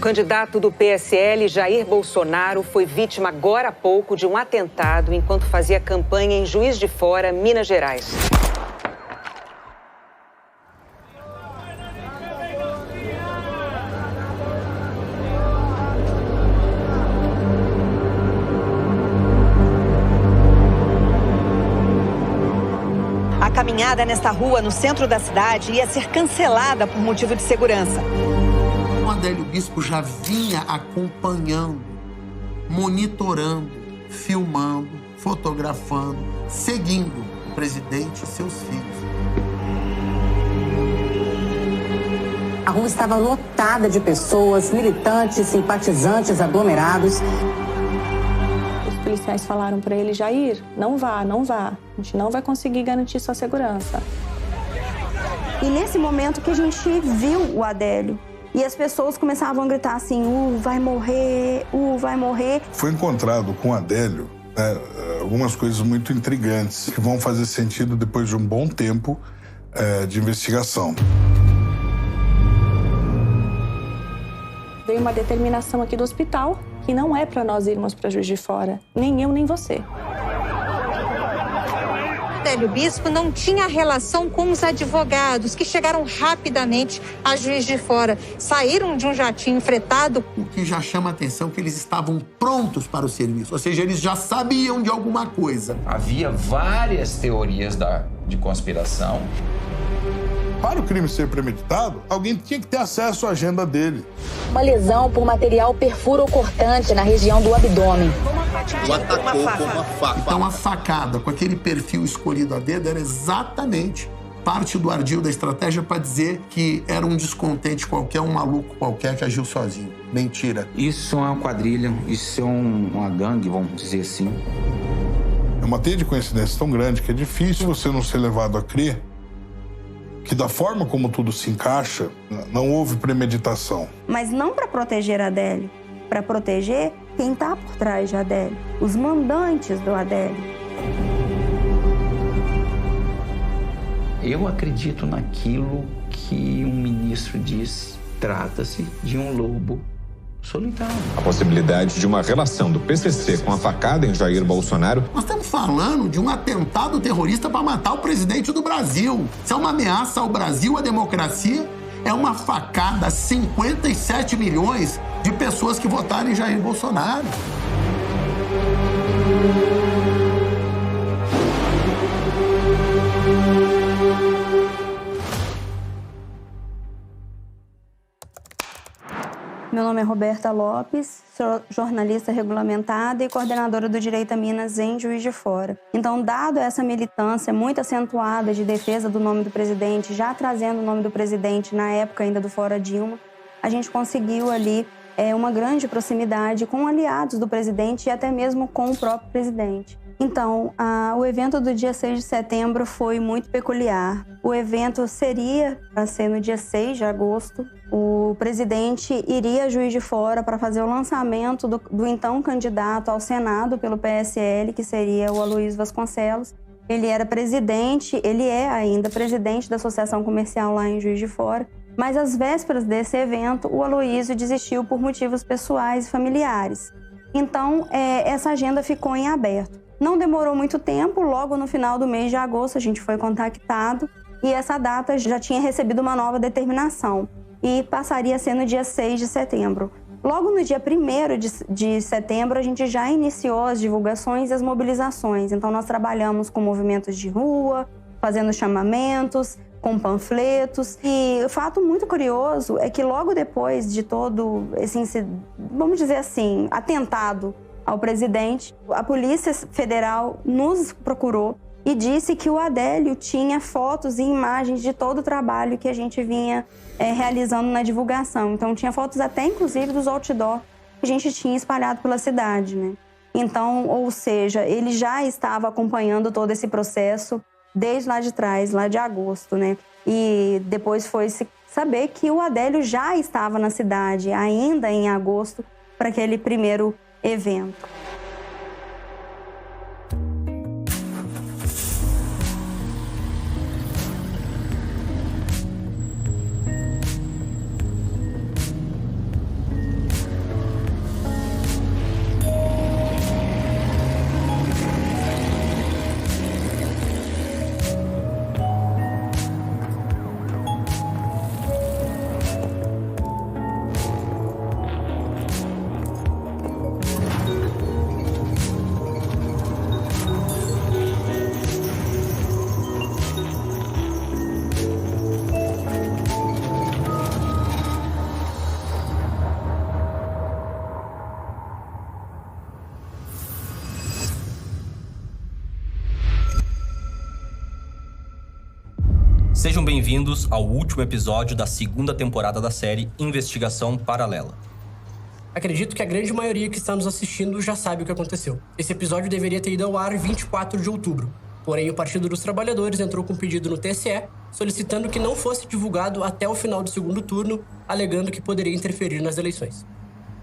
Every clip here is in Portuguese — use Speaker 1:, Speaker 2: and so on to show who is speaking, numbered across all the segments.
Speaker 1: candidato do PSL, Jair Bolsonaro, foi vítima agora há pouco de um atentado enquanto fazia campanha em Juiz de Fora, Minas Gerais.
Speaker 2: A caminhada nesta rua, no centro da cidade, ia ser cancelada por motivo de segurança.
Speaker 3: O Adélio Bispo já vinha acompanhando, monitorando, filmando, fotografando, seguindo o presidente e seus filhos.
Speaker 4: A rua estava lotada de pessoas, militantes, simpatizantes, aglomerados.
Speaker 5: Os policiais falaram para ele: Jair, não vá, não vá. A gente não vai conseguir garantir sua segurança.
Speaker 6: E nesse momento que a gente viu o Adélio, e as pessoas começavam a gritar assim: vai morrer, vai morrer.
Speaker 7: Foi encontrado com o Adélio algumas coisas muito intrigantes que vão fazer sentido depois de um bom tempo de investigação.
Speaker 5: Veio uma determinação aqui do hospital que não é para nós irmos para Juiz de Fora, nem eu nem você.
Speaker 8: Adélio Bispo não tinha relação com os advogados que chegaram rapidamente a Juiz de Fora. Saíram de um jatinho fretado.
Speaker 3: O que já chama a atenção é que eles estavam prontos para o serviço, ou seja, eles já sabiam de alguma coisa.
Speaker 9: Havia várias teorias de conspiração.
Speaker 7: Para o crime ser premeditado, alguém tinha que ter acesso à agenda dele.
Speaker 4: Uma lesão por material perfuro-cortante na região do abdômen.
Speaker 3: O atacou com uma faca. Então a facada, com aquele perfil escolhido a dedo, era exatamente parte do ardil da estratégia para dizer que era um descontente qualquer, um maluco qualquer que agiu sozinho. Mentira.
Speaker 9: Isso é uma quadrilha, isso é uma gangue, vamos dizer assim.
Speaker 7: É uma teia de coincidência tão grande que é difícil você não ser levado a crer que da forma como tudo se encaixa, não houve premeditação.
Speaker 6: Mas não para proteger Adélio, para proteger quem está por trás de Adélio, os mandantes do Adélio.
Speaker 9: Eu acredito naquilo que um ministro disse. Trata-se de um lobo solitário.
Speaker 10: A possibilidade de uma relação do PCC com a facada em Jair Bolsonaro.
Speaker 3: Nós estamos falando de um atentado terrorista para matar o presidente do Brasil. Isso é uma ameaça ao Brasil, à democracia. É uma facada a 57 milhões de pessoas que votaram em Jair Bolsonaro.
Speaker 6: Meu nome é Roberta Lopes, sou jornalista regulamentada e coordenadora do Direito a Minas em Juiz de Fora. Então, dado essa militância muito acentuada de defesa do nome do presidente, já trazendo o nome do presidente na época ainda do Fora Dilma, a gente conseguiu ali uma grande proximidade com aliados do presidente e até mesmo com o próprio presidente. Então, o evento do dia 6 de setembro foi muito peculiar. O evento seria para ser no dia 6 de agosto. O presidente iria a Juiz de Fora para fazer o lançamento do então candidato ao Senado pelo PSL, que seria o Aloysio Vasconcelos. Ele era presidente, ele é ainda presidente da Associação Comercial lá em Juiz de Fora. Mas às vésperas desse evento, o Aloysio desistiu por motivos pessoais e familiares. Então, essa agenda ficou em aberto. Não demorou muito tempo, logo no final do mês de agosto a gente foi contactado e essa data já tinha recebido uma nova determinação e passaria a ser no dia 6 de setembro. Logo no dia 1º de setembro a gente já iniciou as divulgações e as mobilizações. Então nós trabalhamos com movimentos de rua, fazendo chamamentos, com panfletos. E o fato muito curioso é que logo depois de todo esse, vamos dizer assim, atentado ao presidente, a Polícia Federal nos procurou e disse que o Adélio tinha fotos e imagens de todo o trabalho que a gente vinha realizando na divulgação. Então, tinha fotos até, inclusive, dos outdoor que a gente tinha espalhado pela cidade, né? Então, ou seja, ele já estava acompanhando todo esse processo desde lá de trás, lá de agosto, né? E depois foi-se saber que o Adélio já estava na cidade, ainda em agosto, para aquele primeiro evento.
Speaker 11: Sejam bem-vindos ao último episódio da segunda temporada da série Investigação Paralela.
Speaker 12: Acredito que a grande maioria que está nos assistindo já sabe o que aconteceu. Esse episódio deveria ter ido ao ar em 24 de outubro. Porém, o Partido dos Trabalhadores entrou com um pedido no TSE, solicitando que não fosse divulgado até o final do segundo turno, alegando que poderia interferir nas eleições.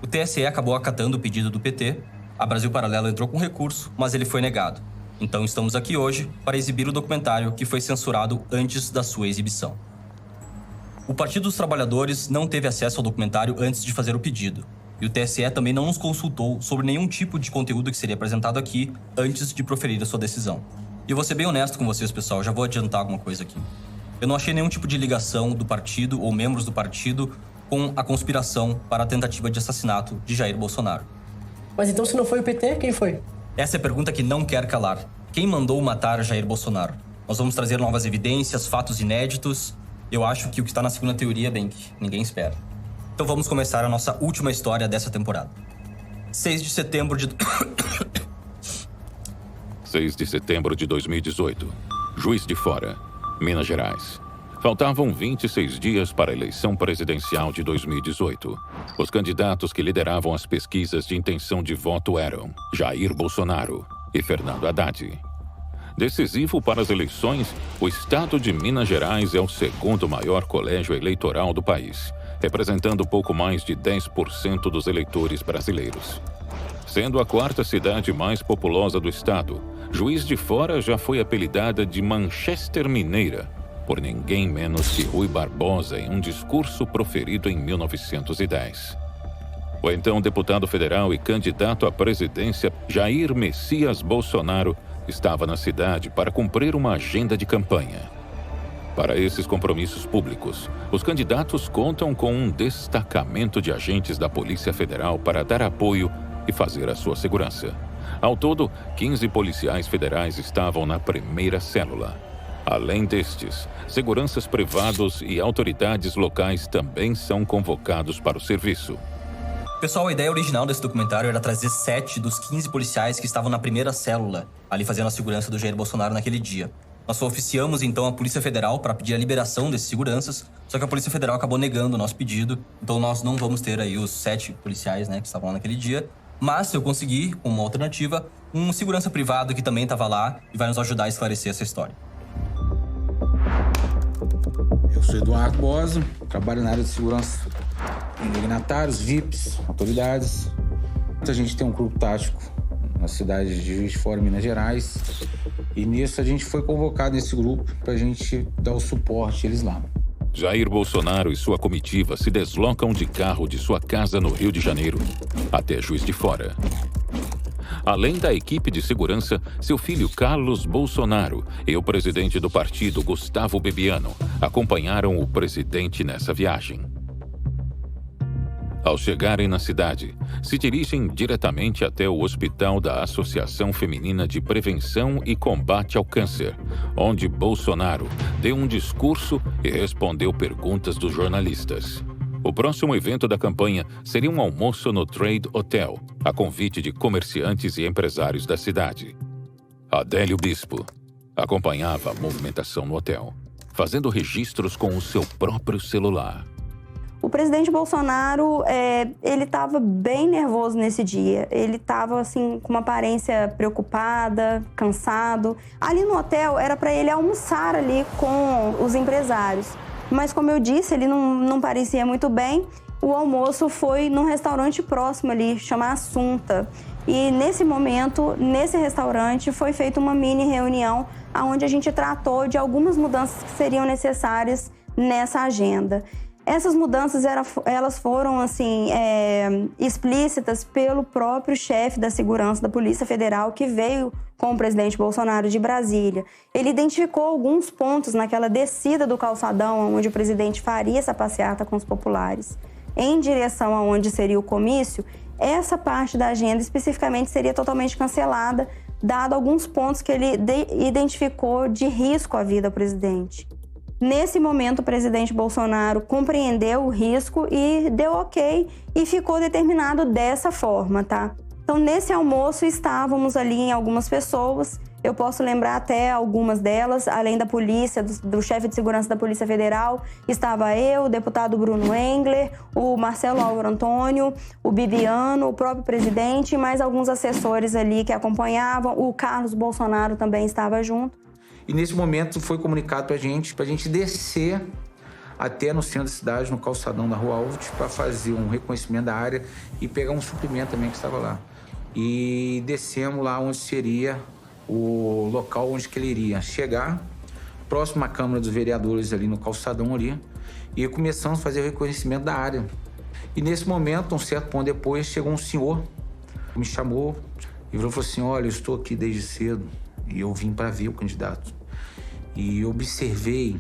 Speaker 11: O TSE acabou acatando o pedido do PT, a Brasil Paralelo entrou com recurso, mas ele foi negado. Então estamos aqui hoje para exibir o documentário que foi censurado antes da sua exibição. O Partido dos Trabalhadores não teve acesso ao documentário antes de fazer o pedido. E o TSE também não nos consultou sobre nenhum tipo de conteúdo que seria apresentado aqui antes de proferir a sua decisão. E eu vou ser bem honesto com vocês, pessoal, já vou adiantar alguma coisa aqui. Eu não achei nenhum tipo de ligação do partido ou membros do partido com a conspiração para a tentativa de assassinato de Jair Bolsonaro.
Speaker 12: Mas então, se não foi o PT, quem foi?
Speaker 11: Essa é a pergunta que não quer calar. Quem mandou matar Jair Bolsonaro? Nós vamos trazer novas evidências, fatos inéditos. Eu acho que o que está na segunda teoria, bem, que ninguém espera. Então vamos começar a nossa última história dessa temporada. 6 de setembro de
Speaker 13: 2018. Juiz de Fora, Minas Gerais. Faltavam 26 dias para a eleição presidencial de 2018. Os candidatos que lideravam as pesquisas de intenção de voto eram Jair Bolsonaro e Fernando Haddad. Decisivo para as eleições, o estado de Minas Gerais é o segundo maior colégio eleitoral do país, representando pouco mais de 10% dos eleitores brasileiros. Sendo a quarta cidade mais populosa do estado, Juiz de Fora já foi apelidada de Manchester Mineira, por ninguém menos que Rui Barbosa em um discurso proferido em 1910. O então deputado federal e candidato à presidência Jair Messias Bolsonaro estava na cidade para cumprir uma agenda de campanha. Para esses compromissos públicos, os candidatos contam com um destacamento de agentes da Polícia Federal para dar apoio e fazer a sua segurança. Ao todo, 15 policiais federais estavam na primeira célula. Além destes, seguranças privados e autoridades locais também são convocados para o serviço.
Speaker 11: Pessoal, a ideia original desse documentário era trazer 7 dos 15 policiais que estavam na primeira célula, ali fazendo a segurança do Jair Bolsonaro naquele dia. Nós oficiamos então a Polícia Federal para pedir a liberação desses seguranças, só que a Polícia Federal acabou negando o nosso pedido, então nós não vamos ter aí os 7 policiais, que estavam lá naquele dia. Mas eu consegui, como uma alternativa, um segurança privado que também estava lá e vai nos ajudar a esclarecer essa história.
Speaker 14: Eu sou Eduardo Bosa, trabalho na área de segurança em dignatários, VIPs, autoridades. A gente tem um grupo tático na cidade de Juiz de Fora, Minas Gerais. E nisso a gente foi convocado nesse grupo para a gente dar o suporte a eles lá.
Speaker 13: Jair Bolsonaro e sua comitiva se deslocam de carro de sua casa no Rio de Janeiro até Juiz de Fora. Além da equipe de segurança, seu filho Carlos Bolsonaro e o presidente do partido, Gustavo Bebiano, acompanharam o presidente nessa viagem. Ao chegarem na cidade, se dirigem diretamente até o hospital da Associação Feminina de Prevenção e Combate ao Câncer, onde Bolsonaro deu um discurso e respondeu perguntas dos jornalistas. O próximo evento da campanha seria um almoço no Trade Hotel, a convite de comerciantes e empresários da cidade. Adélio Bispo acompanhava a movimentação no hotel, fazendo registros com o seu próprio celular.
Speaker 6: O presidente Bolsonaro, ele estava bem nervoso nesse dia. Ele estava, assim, com uma aparência preocupada, cansado. Ali no hotel, era para ele almoçar ali com os empresários. Mas, como eu disse, ele não parecia muito bem. O almoço foi num restaurante próximo ali, chama Assunta. E, nesse momento, nesse restaurante, foi feita uma mini reunião onde a gente tratou de algumas mudanças que seriam necessárias nessa agenda. Essas mudanças, elas foram, assim, explícitas pelo próprio chefe da segurança da Polícia Federal, que veio com o presidente Bolsonaro de Brasília. Ele identificou alguns pontos naquela descida do calçadão, onde o presidente faria essa passeata com os populares, em direção aonde seria o comício. Essa parte da agenda, especificamente, seria totalmente cancelada, dado alguns pontos que ele identificou de risco à vida do presidente. Nesse momento, o presidente Bolsonaro compreendeu o risco e deu ok e ficou determinado dessa forma, tá? Então, nesse almoço, estávamos ali em algumas pessoas. Eu posso lembrar até algumas delas, além da polícia, do chefe de segurança da Polícia Federal, estava eu, o deputado Bruno Engler, o Marcelo Álvaro Antônio, o Bibiano, o próprio presidente e mais alguns assessores ali que acompanhavam. O Carlos Bolsonaro também estava junto.
Speaker 14: E nesse momento foi comunicado pra gente descer até no centro da cidade, no calçadão da Rua Alves, para fazer um reconhecimento da área e pegar um suprimento também que estava lá. E descemos lá onde seria o local onde que ele iria chegar, próximo à Câmara dos Vereadores ali no calçadão ali, e começamos a fazer o reconhecimento da área. E nesse momento, um certo ponto depois, chegou um senhor, me chamou e falou assim, olha, eu estou aqui desde cedo e eu vim para ver o candidato. E observei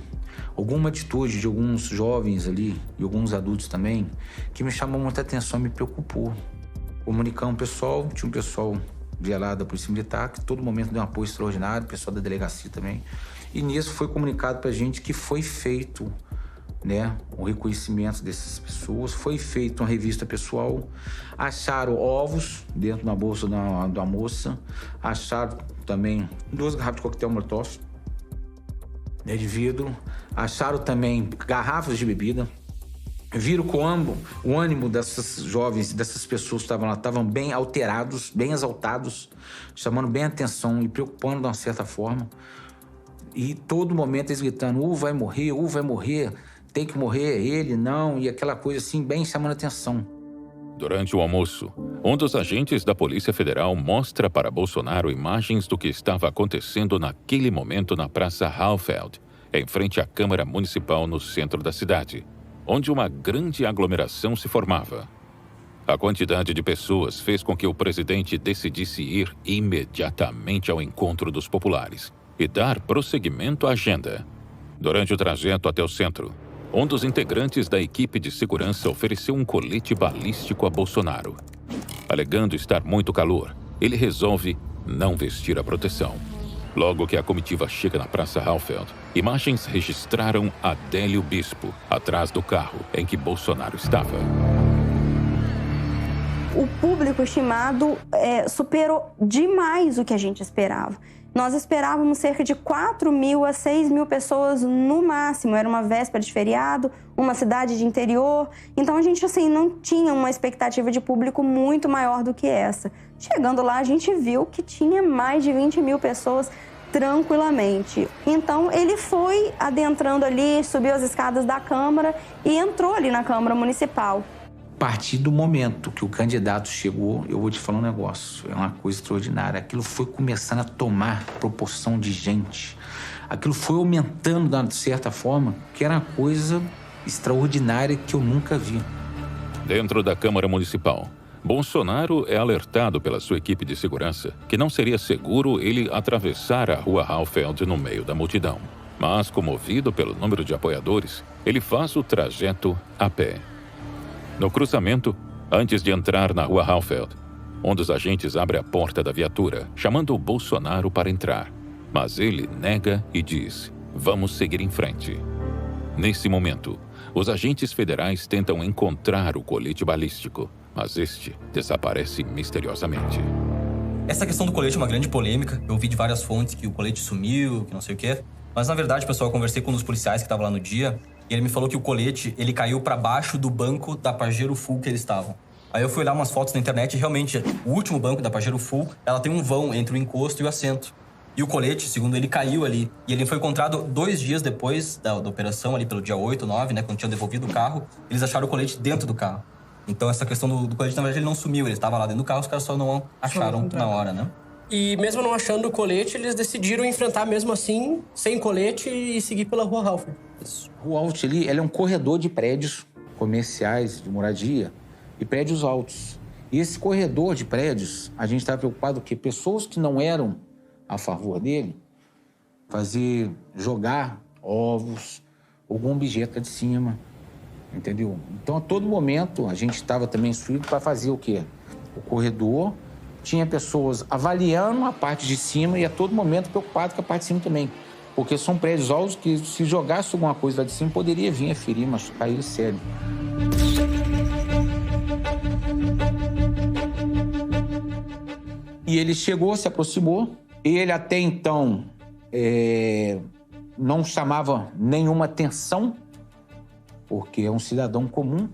Speaker 14: alguma atitude de alguns jovens ali e alguns adultos também que me chamou muita atenção e me preocupou. Comunicamos o pessoal, tinha um pessoal de lá da Polícia Militar que todo momento deu um apoio extraordinário, o pessoal da delegacia também. E nisso foi comunicado pra gente que foi feito, né, o reconhecimento dessas pessoas, foi feita uma revista pessoal, acharam ovos dentro da bolsa da moça, acharam também 2 garrafas de coquetel Molotov, né, de vidro, acharam também garrafas de bebida. Viram como o ânimo dessas jovens, dessas pessoas que estavam lá, estavam bem alterados, bem exaltados, chamando bem a atenção e preocupando de uma certa forma. E todo momento eles gritando, vai morrer, tem que morrer, ele não, e aquela coisa assim, bem chamando a atenção.
Speaker 13: Durante o almoço, um dos agentes da Polícia Federal mostra para Bolsonaro imagens do que estava acontecendo naquele momento na Praça Halfeld, em frente à Câmara Municipal no centro da cidade, onde uma grande aglomeração se formava. A quantidade de pessoas fez com que o presidente decidisse ir imediatamente ao encontro dos populares e dar prosseguimento à agenda. Durante o trajeto até o centro, um dos integrantes da equipe de segurança ofereceu um colete balístico a Bolsonaro. Alegando estar muito calor, ele resolve não vestir a proteção. Logo que a comitiva chega na Praça Halfeld, imagens registraram Adélio Bispo atrás do carro em que Bolsonaro estava.
Speaker 6: O público estimado superou demais o que a gente esperava. Nós esperávamos cerca de 4.000 a 6.000 pessoas no máximo. Era uma véspera de feriado, uma cidade de interior. Então a gente não tinha uma expectativa de público muito maior do que essa. Chegando lá, a gente viu que tinha mais de 20.000 pessoas tranquilamente. Então ele foi adentrando ali, subiu as escadas da Câmara e entrou ali na Câmara Municipal.
Speaker 14: A partir do momento que o candidato chegou, eu vou te falar um negócio, é uma coisa extraordinária. Aquilo foi começando a tomar proporção de gente. Aquilo foi aumentando de certa forma, que era uma coisa extraordinária que eu nunca vi.
Speaker 13: Dentro da Câmara Municipal, Bolsonaro é alertado pela sua equipe de segurança que não seria seguro ele atravessar a Rua Halfeld no meio da multidão. Mas, comovido pelo número de apoiadores, ele faz o trajeto a pé. No cruzamento, antes de entrar na Rua Halfeld, um dos agentes abre a porta da viatura, chamando o Bolsonaro para entrar. Mas ele nega e diz, vamos seguir em frente. Nesse momento, os agentes federais tentam encontrar o colete balístico, mas este desaparece misteriosamente.
Speaker 11: Essa questão do colete é uma grande polêmica. Eu ouvi de várias fontes que o colete sumiu, que não sei o quê. Mas, na verdade, pessoal, eu conversei com um dos policiais que estavam lá no dia e ele me falou que o colete, ele caiu para baixo do banco da Pajero Full que eles estavam. Aí eu fui olhar umas fotos na internet e, realmente, o último banco da Pajero Full, ela tem um vão entre o encosto e o assento. E o colete, segundo ele, caiu ali. E ele foi encontrado 2 dias depois da operação, ali pelo dia 8, 9, né, quando tinham devolvido o carro. Eles acharam o colete dentro do carro. Então, essa questão do colete, na verdade, ele não sumiu. Ele estava lá dentro do carro, os caras só não acharam na hora, né?
Speaker 12: E mesmo não achando o colete, eles decidiram enfrentar mesmo assim, sem colete, e seguir pela Rua Halfeld.
Speaker 14: Rua Halfeld ali, ela é um corredor de prédios comerciais, de moradia, e prédios altos. E esse corredor de prédios, a gente estava preocupado que pessoas que não eram a favor dele, jogar ovos, algum objeto lá de cima, entendeu? Então, a todo momento, a gente estava também instruído para fazer o quê? O corredor tinha pessoas avaliando a parte de cima e a todo momento preocupado com a parte de cima também. Porque são prédios altos que, se jogasse alguma coisa lá de cima, poderia vir a ferir, machucar ele sério. E ele chegou, se aproximou, Ele até então não chamava nenhuma atenção, porque é um cidadão comum,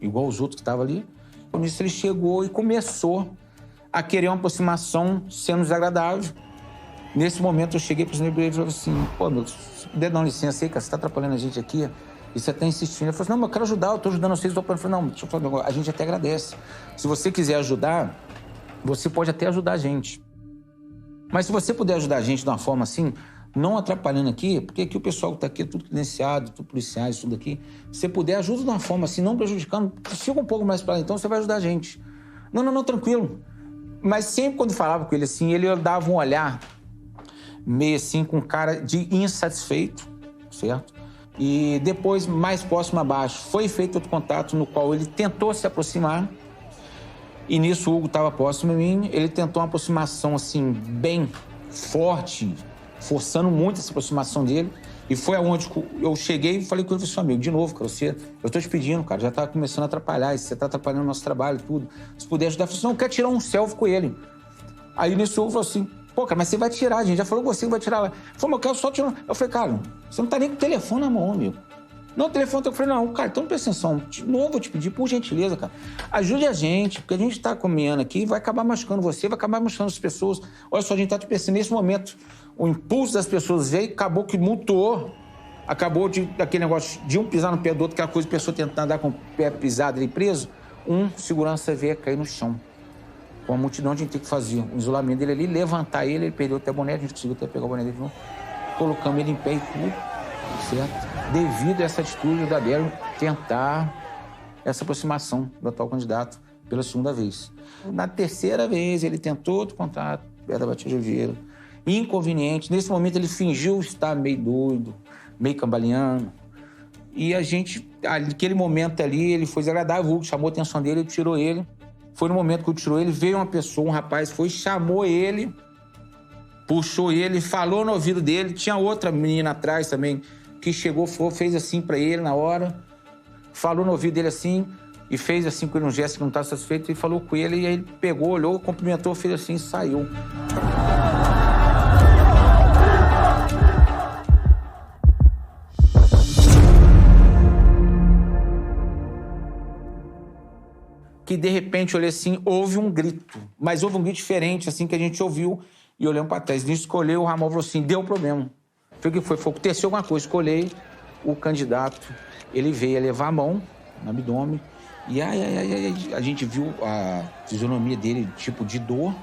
Speaker 14: igual os outros que estavam ali. Por isso ele chegou e começou a querer uma aproximação sendo desagradável. Nesse momento eu cheguei para os meus e falei assim, pô, meu, se puder dar uma licença aí, cara, você está atrapalhando a gente aqui e você está insistindo. Ele falou assim, não, mas eu quero ajudar, eu estou ajudando vocês. Eu falei, não, deixa eu falar um negócio, a gente até agradece. Se você quiser ajudar, você pode até ajudar a gente. Mas se você puder ajudar a gente de uma forma assim, não atrapalhando aqui, porque aqui o pessoal que está aqui é tudo credenciado, tudo policiais, tudo aqui. Se você puder, ajuda de uma forma assim, não prejudicando, chega um pouco mais para lá, então você vai ajudar a gente. Não, tranquilo. Mas sempre quando falava com ele assim, ele dava um olhar meio assim, com cara de insatisfeito, certo? E depois, mais próximo abaixo, foi feito outro contato no qual ele tentou se aproximar. E nisso o Hugo estava próximo a mim, ele tentou uma aproximação assim, bem forte, forçando muito essa aproximação dele. E foi aonde eu cheguei e falei com ele, seu amigo, de novo, cara, eu tô te pedindo, cara, já tá começando a atrapalhar, você tá atrapalhando o nosso trabalho, tudo. Se puder ajudar, eu falei assim, não, eu quero tirar um selfie com ele. Aí nisso eu falei assim, pô, cara, mas você vai tirar, a gente já falou com você que vai tirar lá. Ele falou, mas eu quero só tirar. Eu falei, cara, você não tá nem com o telefone na mão, amigo. Não, o telefone, eu falei, não, cara, então presta atenção. De novo, vou te pedir, por gentileza, cara, ajude a gente, porque a gente tá caminhando aqui, vai acabar machucando você, vai acabar machucando as pessoas. Olha só, a gente tá te pensando, nesse momento, o impulso das pessoas veio, acabou que multou, acabou daquele negócio de um pisar no pé do outro, aquela coisa de pessoa tentando andar com o pé pisado ali preso, um segurança veio cair no chão. Com a multidão, a gente tem que fazer um isolamento dele ali, levantar ele perdeu até o boné, a gente conseguiu até pegar o boné dele de novo, colocamos ele em pé e tudo, certo? Devido a essa atitude da Adélio tentar essa aproximação do atual candidato pela segunda vez. Na terceira vez, ele tentou outro contato, perto da Batista de Oliveira, inconveniente. Nesse momento, ele fingiu estar meio doido, meio cambaleando. E a gente, naquele momento ali, ele foi desagradável, o Hugo chamou a atenção dele, ele tirou ele. Foi no momento que eu tirou ele, veio uma pessoa, um rapaz, foi, chamou ele, puxou ele, falou no ouvido dele. Tinha outra menina atrás também, que chegou, fez assim pra ele na hora, falou no ouvido dele assim, e fez assim com ele um gesto que não estava satisfeito, e falou com ele, e aí ele pegou, olhou, cumprimentou, fez assim e saiu. Que de repente, olhei assim, houve um grito, mas houve um grito diferente, assim, que a gente ouviu, e olhamos para trás. Nisso, escolheu, o Ramon falou assim, deu problema. Foi o que foi? Aconteceu alguma coisa, escolhei o candidato, ele veio a levar a mão no abdômen, e a gente viu a fisionomia dele, tipo de dor.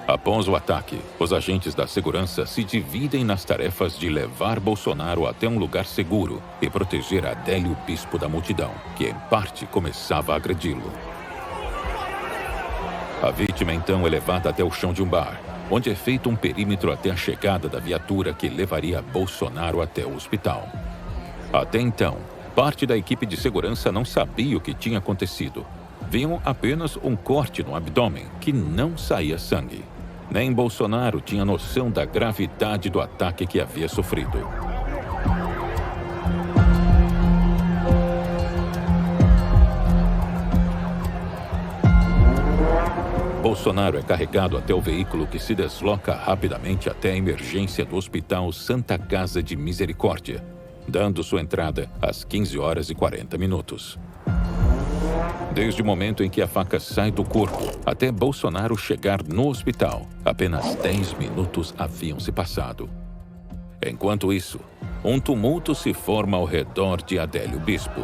Speaker 13: Após o ataque, os agentes da segurança se dividem nas tarefas de levar Bolsonaro até um lugar seguro e proteger Adélio Bispo da multidão, que em parte começava a agredi-lo. A vítima então é levada até o chão de um bar, onde é feito um perímetro até a chegada da viatura que levaria Bolsonaro até o hospital. Até então, parte da equipe de segurança não sabia o que tinha acontecido. Viam apenas um corte no abdômen, que não saía sangue. Nem Bolsonaro tinha noção da gravidade do ataque que havia sofrido. Bolsonaro é carregado até o veículo que se desloca rapidamente até a emergência do Hospital Santa Casa de Misericórdia, dando sua entrada às 15h40. Desde o momento em que a faca sai do corpo até Bolsonaro chegar no hospital, apenas 10 minutos haviam se passado. Enquanto isso, um tumulto se forma ao redor de Adélio Bispo.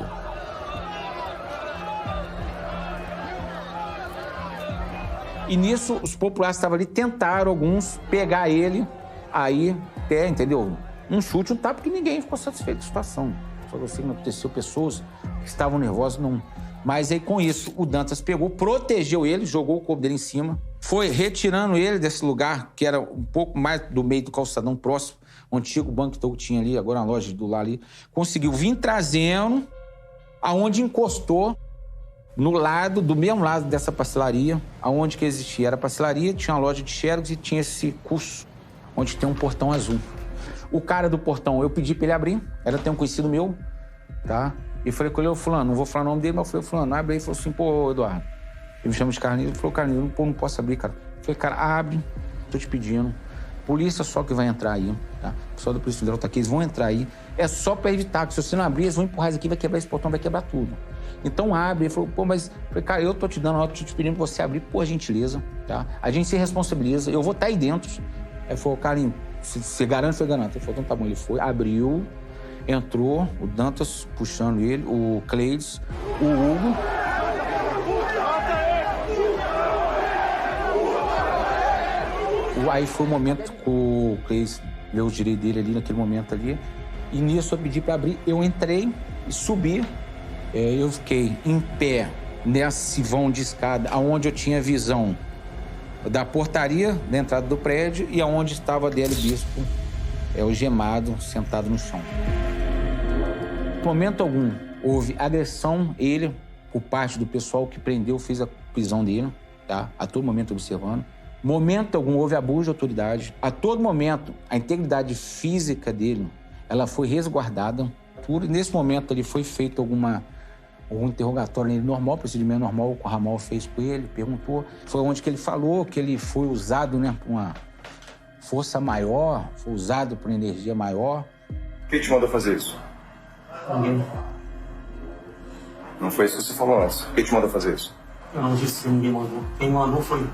Speaker 14: E nisso, os populares que estavam ali tentaram, alguns, pegar ele, aí, até, entendeu? Um chute, um tapa, porque ninguém ficou satisfeito com a situação. Só que eu sei que não aconteceu, pessoas que estavam nervosas, não. Mas aí, com isso, o Dantas pegou, protegeu ele, jogou o corpo dele em cima, foi retirando ele desse lugar, que era um pouco mais do meio do calçadão próximo, o antigo banco que tinha ali, agora na loja do lado ali, conseguiu vir trazendo, aonde encostou, no lado, do mesmo lado dessa pastelaria, aonde que existia era a pastelaria, tinha uma loja de xerox e tinha esse curso, onde tem um portão azul. O cara do portão, eu pedi pra ele abrir, era até um conhecido meu, tá? E falei com ele, ô fulano, não vou falar o nome dele, mas eu falei, fulano, abre aí. Ele falou assim, pô, Eduardo. Ele me chama de Carlinhos, ele falou, Carlinhos, eu não posso abrir, cara. Eu falei, cara, abre, tô te pedindo. polícia só que vai entrar aí, tá? O pessoal da Polícia Federal tá aqui, eles vão entrar aí. É só para evitar, que se você não abrir, eles vão empurrar isso aqui, vai quebrar esse portão, vai quebrar tudo. Então abre. Ele falou, pô, mas... Eu falei, cara, eu tô te dando, eu tô te pedindo pra você abrir, por gentileza, tá? A gente se responsabiliza, eu vou estar aí dentro. Aí ele falou, Carlinhos, você garante? Foi garante. Ele falou, então tá bom. Ele foi, abriu, entrou, o Dantas puxando ele, o Cleides, o Hugo. Aí foi o momento que o Cleides leu os direitos dele ali, naquele momento ali. E nisso eu pedi para abrir, eu entrei e subi. Eu fiquei em pé nesse vão de escada, onde eu tinha visão da portaria da entrada do prédio e aonde estava Adélio Bispo, algemado, sentado no chão. Em momento algum, houve agressão, ele, por parte do pessoal que prendeu, fez a prisão dele, tá? A todo momento observando. Momento algum, houve abuso de autoridade. A todo momento, a integridade física dele, ela foi resguardada. Nesse momento, ali foi feito algum interrogatório nele normal, procedimento normal, que o Ramal fez com ele, perguntou. Foi onde que ele falou que ele foi usado, né, por uma força maior, foi usado por energia maior.
Speaker 15: Quem te mandou fazer isso?
Speaker 16: Ninguém.
Speaker 15: Não foi isso que você falou antes. Quem te mandou fazer isso?
Speaker 16: Eu não disse que ninguém mandou. Quem mandou foi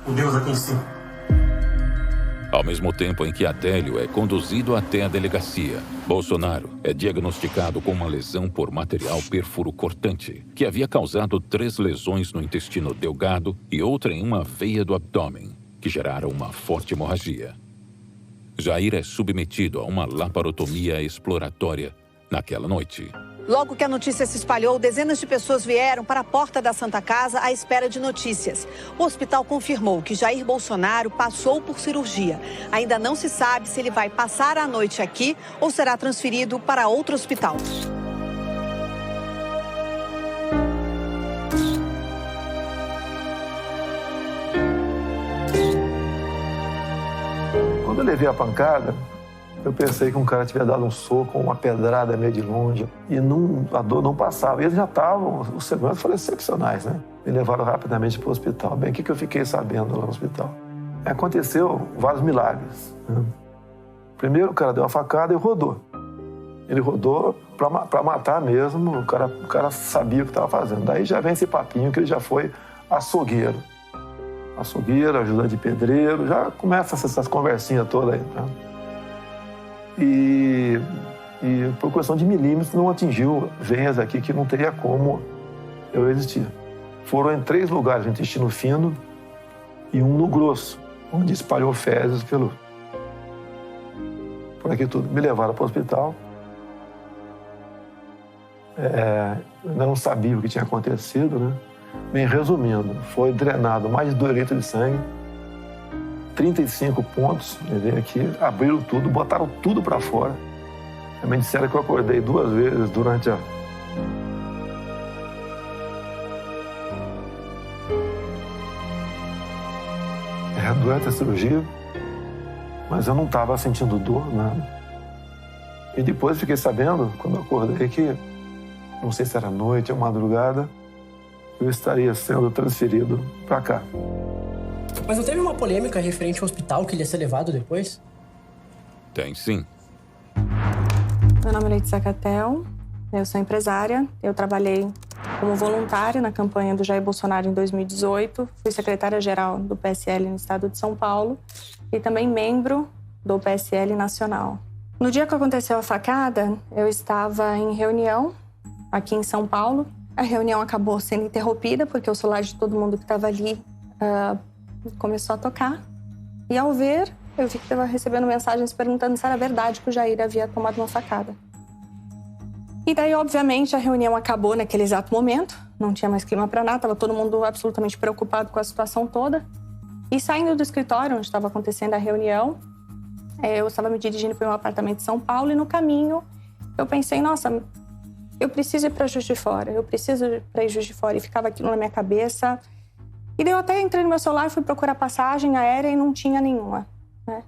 Speaker 16: o Deus aqui em cima.
Speaker 13: Ao mesmo tempo em que Adélio é conduzido até a delegacia, Bolsonaro é diagnosticado com uma lesão por material perfuro cortante, que havia causado 3 lesões no intestino delgado e outra em uma veia do abdômen, que geraram uma forte hemorragia. Jair é submetido a uma laparotomia exploratória naquela noite.
Speaker 2: Logo que a notícia se espalhou, dezenas de pessoas vieram para a porta da Santa Casa à espera de notícias. O hospital confirmou que Jair Bolsonaro passou por cirurgia. Ainda não se sabe se ele vai passar a noite aqui ou será transferido para outro hospital.
Speaker 17: Quando eu levei a pancada, eu pensei que um cara tinha dado um soco, uma pedrada meio de longe, e a dor não passava. E eles já estavam, os seguranças foram excepcionais, né? Me levaram rapidamente para o hospital. Bem, o que eu fiquei sabendo lá no hospital? Aconteceu vários milagres, né? Primeiro, o cara deu uma facada e rodou. Ele rodou para matar mesmo, o cara sabia o que estava fazendo. Daí já vem esse papinho que ele já foi açougueiro. Açougueiro, ajudante de pedreiro, já começa essas conversinhas todas aí, né? E por questão de milímetros não atingiu veias aqui que não teria como eu existir. Foram em 3 lugares no intestino fino e um no grosso, onde espalhou fezes por aqui tudo. Me levaram para o hospital. Não sabia o que tinha acontecido, né? Bem, resumindo, foi drenado mais de 2 litros de sangue, 35 pontos, veio aqui, abriram tudo, botaram tudo para fora. Também disseram que eu acordei 2 vezes durante a cirurgia, mas eu não estava sentindo dor, nada. E depois fiquei sabendo, quando eu acordei, que não sei se era noite ou madrugada, eu estaria sendo transferido para cá.
Speaker 12: Mas não teve uma polêmica referente ao hospital que ele ia ser levado depois?
Speaker 13: Tem sim.
Speaker 5: Meu nome é Letícia Catel, eu sou empresária. Eu trabalhei como voluntária na campanha do Jair Bolsonaro em 2018. Fui secretária-geral do PSL no estado de São Paulo e também membro do PSL nacional. No dia que aconteceu a facada, eu estava em reunião aqui em São Paulo. A reunião acabou sendo interrompida porque o celular de todo mundo que estava ali começou a tocar. E ao ver, eu vi que estava recebendo mensagens perguntando se era verdade que o Jair havia tomado uma facada. E daí, obviamente, a reunião acabou naquele exato momento. Não tinha mais clima para nada, estava todo mundo absolutamente preocupado com a situação toda. E saindo do escritório onde estava acontecendo a reunião, eu estava me dirigindo para um apartamento de São Paulo e no caminho eu pensei, nossa, eu preciso ir para Juiz de Fora, eu preciso ir para Juiz de Fora. E ficava aquilo na minha cabeça. E daí eu até entrei no meu celular e fui procurar passagem aérea e não tinha nenhuma, né?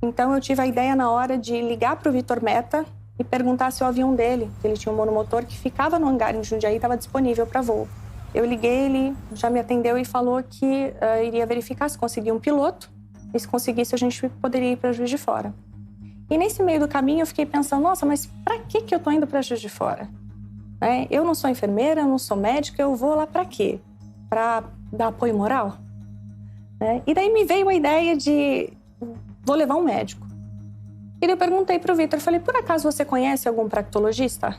Speaker 5: Então eu tive a ideia na hora de ligar para o Vitor Meta e perguntar se o avião dele, que ele tinha um monomotor que ficava no hangar em Jundiaí, estava disponível para voo. Eu liguei, ele já me atendeu e falou que iria verificar se conseguia um piloto e se conseguisse a gente poderia ir para Juiz de Fora. E nesse meio do caminho eu fiquei pensando, nossa, mas para que eu tô indo para Juiz de Fora? Eu não sou enfermeira, eu não sou médica, eu vou lá para quê? Para dar apoio moral? E daí me veio a ideia de, vou levar um médico. E daí eu perguntei pro Vitor, falei, por acaso você conhece algum proctologista?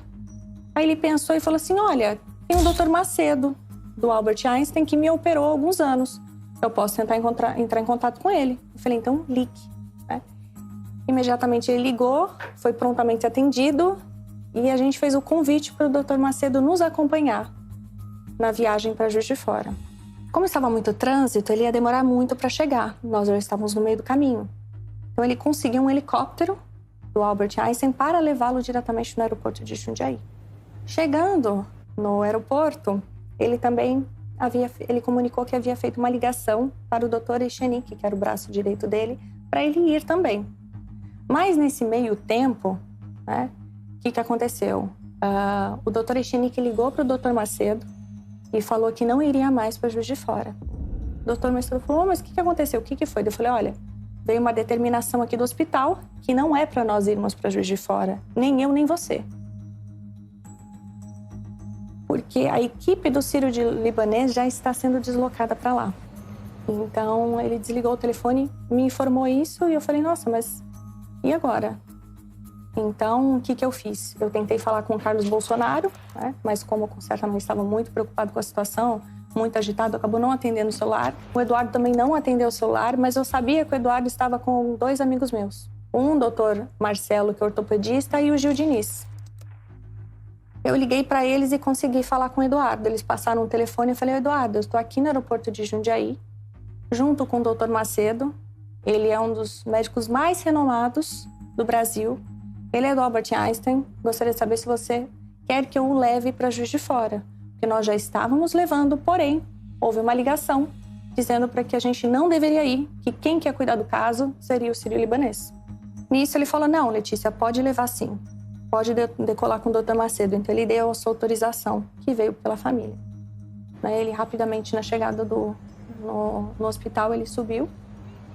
Speaker 5: Aí ele pensou e falou assim, olha, tem o Dr. Macedo, do Albert Einstein, que me operou há alguns anos. Eu posso tentar entrar em contato com ele. Eu falei, então ligue. Imediatamente ele ligou, foi prontamente atendido e a gente fez o convite para o Dr. Macedo nos acompanhar na viagem para Juiz de Fora. Como estava muito trânsito, ele ia demorar muito para chegar. Nós já estávamos no meio do caminho. Então ele conseguiu um helicóptero do Albert Einstein para levá-lo diretamente no aeroporto de Jundiaí. Chegando no aeroporto, ele comunicou que havia feito uma ligação para o Dr. Echenique, que era o braço direito dele, para ele ir também. Mas nesse meio tempo, o que aconteceu? O Dr. Echenique ligou para o Dr. Macedo e falou que não iria mais para Juiz de Fora. O Dr. Macedo falou, mas o que aconteceu? O que foi? Eu falei, olha, veio uma determinação aqui do hospital que não é para nós irmos para Juiz de Fora, nem eu, nem você. Porque a equipe do Sírio-Libanês já está sendo deslocada para lá. Então, ele desligou o telefone, me informou isso e eu falei, nossa, mas e agora? Então, o que eu fiz? Eu tentei falar com o Carlos Bolsonaro, mas como certamente estava muito preocupado com a situação, muito agitado, acabou não atendendo o celular. O Eduardo também não atendeu o celular, mas eu sabia que o Eduardo estava com 2 amigos meus. Um, o doutor Marcelo, que é ortopedista, e o Gil Diniz. Eu liguei para eles e consegui falar com o Eduardo. Eles passaram o telefone e eu falei, Eduardo, eu estou aqui no aeroporto de Jundiaí, junto com o doutor Macedo. Ele é um dos médicos mais renomados do Brasil. Ele é do Albert Einstein. Gostaria de saber se você quer que eu o leve para Juiz de Fora. Porque nós já estávamos levando, porém, houve uma ligação dizendo para que a gente não deveria ir, que quem quer cuidar do caso seria o Sírio-Libanês. Nisso ele falou, não, Letícia, pode levar sim. Pode decolar com o Dr. Macedo. Então ele deu a sua autorização, que veio pela família. Ele rapidamente, na chegada no hospital, ele subiu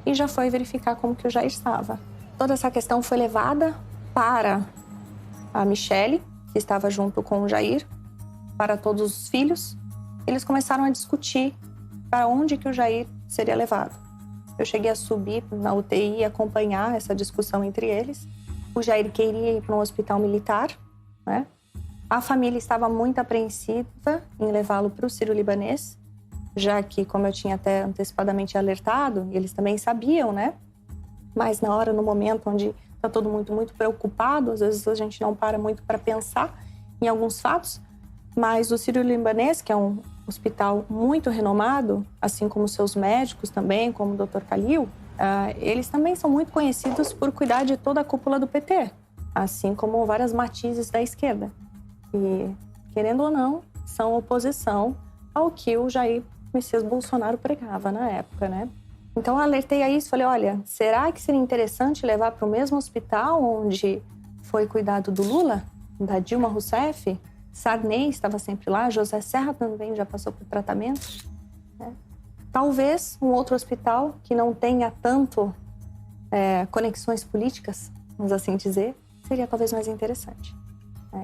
Speaker 5: e já foi verificar como que o Jair estava. Toda essa questão foi levada para a Michele, que estava junto com o Jair, para todos os filhos. Eles começaram a discutir para onde que o Jair seria levado. Eu cheguei a subir na UTI e acompanhar essa discussão entre eles. O Jair queria ir para um hospital militar, A família estava muito apreensiva em levá-lo para o Sírio-Libanês, já que, como eu tinha até antecipadamente alertado, eles também sabiam, Mas na hora, no momento onde está todo mundo muito preocupado, às vezes a gente não para muito para pensar em alguns fatos, mas o Sírio-Libanês, que é um hospital muito renomado, assim como seus médicos também, como o Dr. Khalil, eles também são muito conhecidos por cuidar de toda a cúpula do PT, assim como várias matizes da esquerda. E, querendo ou não, são oposição ao que o Jair Messias Bolsonaro pregava na época, Então, eu alertei a isso, falei, olha, será que seria interessante levar para o mesmo hospital onde foi cuidado do Lula, da Dilma Rousseff? Sarney estava sempre lá, José Serra também já passou por tratamento. Talvez um outro hospital que não tenha tanto conexões políticas, vamos assim dizer, seria talvez mais interessante.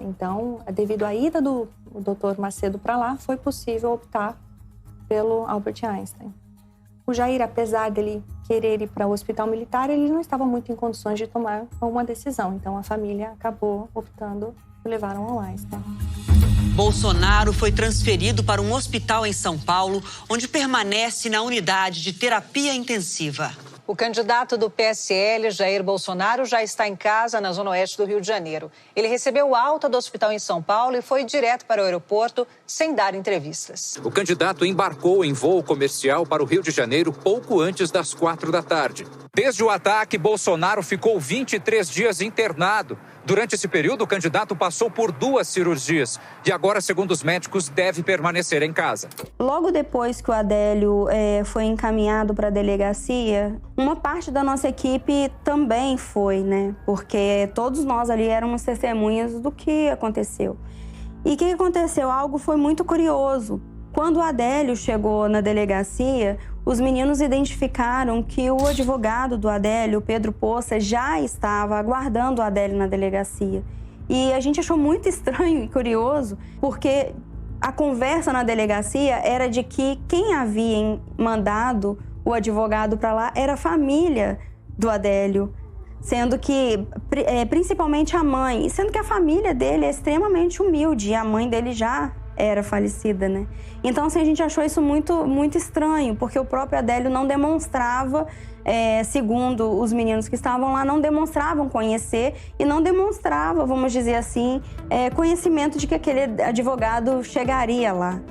Speaker 5: Então, devido à ida do Dr. Macedo para lá, foi possível optar pelo Albert Einstein. O Jair, apesar dele querer ir para o hospital militar, ele não estava muito em condições de tomar uma decisão. Então, a família acabou optando por levar ao Einstein.
Speaker 18: Bolsonaro foi transferido para um hospital em São Paulo, onde permanece na unidade de terapia intensiva.
Speaker 1: O candidato do PSL, Jair Bolsonaro, já está em casa na zona oeste do Rio de Janeiro. Ele recebeu alta do hospital em São Paulo e foi direto para o aeroporto sem dar entrevistas.
Speaker 19: O candidato embarcou em voo comercial para o Rio de Janeiro pouco antes das 4 da tarde. Desde o ataque, Bolsonaro ficou 23 dias internado. Durante esse período, o candidato passou por 2 cirurgias e agora, segundo os médicos, deve permanecer em casa.
Speaker 6: Logo depois que o Adélio foi encaminhado para a delegacia, uma parte da nossa equipe também foi, Porque todos nós ali éramos testemunhas do que aconteceu. E o que aconteceu? Algo foi muito curioso. Quando o Adélio chegou na delegacia, os meninos identificaram que o advogado do Adélio, Pedro Poça, já estava aguardando o Adélio na delegacia. E a gente achou muito estranho e curioso, porque a conversa na delegacia era de que quem havia mandado o advogado para lá era a família do Adélio, sendo que, principalmente a mãe, sendo que a família dele é extremamente humilde e a mãe dele já era falecida, né? Então, assim, a gente achou isso muito, muito estranho, porque o próprio Adélio não demonstrava, segundo os meninos que estavam lá, não demonstravam conhecer e não demonstrava, vamos dizer assim, conhecimento de que aquele advogado chegaria lá.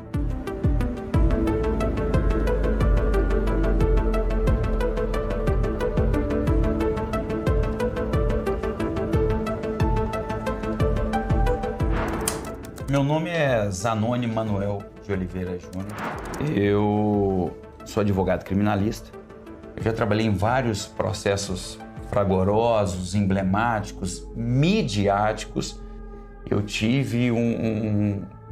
Speaker 20: Meu nome é Zanoni Manuel de Oliveira Júnior. Eu sou advogado criminalista. Eu já trabalhei em vários processos fragorosos, emblemáticos, midiáticos. Eu tive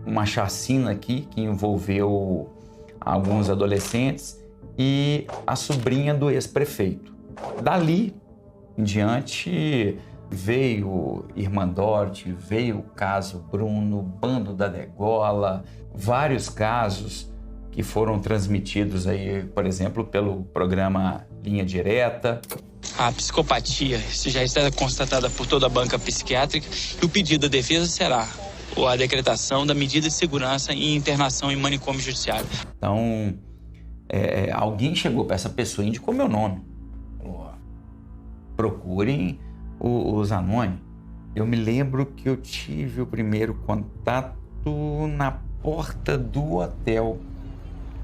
Speaker 20: uma chacina aqui que envolveu alguns adolescentes e a sobrinha do ex-prefeito. Dali em diante veio Irmandorte, veio o caso Bruno, Bando da Degola, vários casos que foram transmitidos aí, por exemplo, pelo programa Linha Direta.
Speaker 21: A psicopatia já está constatada por toda a banca psiquiátrica e o pedido da defesa será a decretação da medida de segurança e internação em manicômio judiciário.
Speaker 20: Então, alguém chegou para essa pessoa e indicou meu nome. Procurem o Zanoni. Eu me lembro que eu tive o primeiro contato na porta do hotel.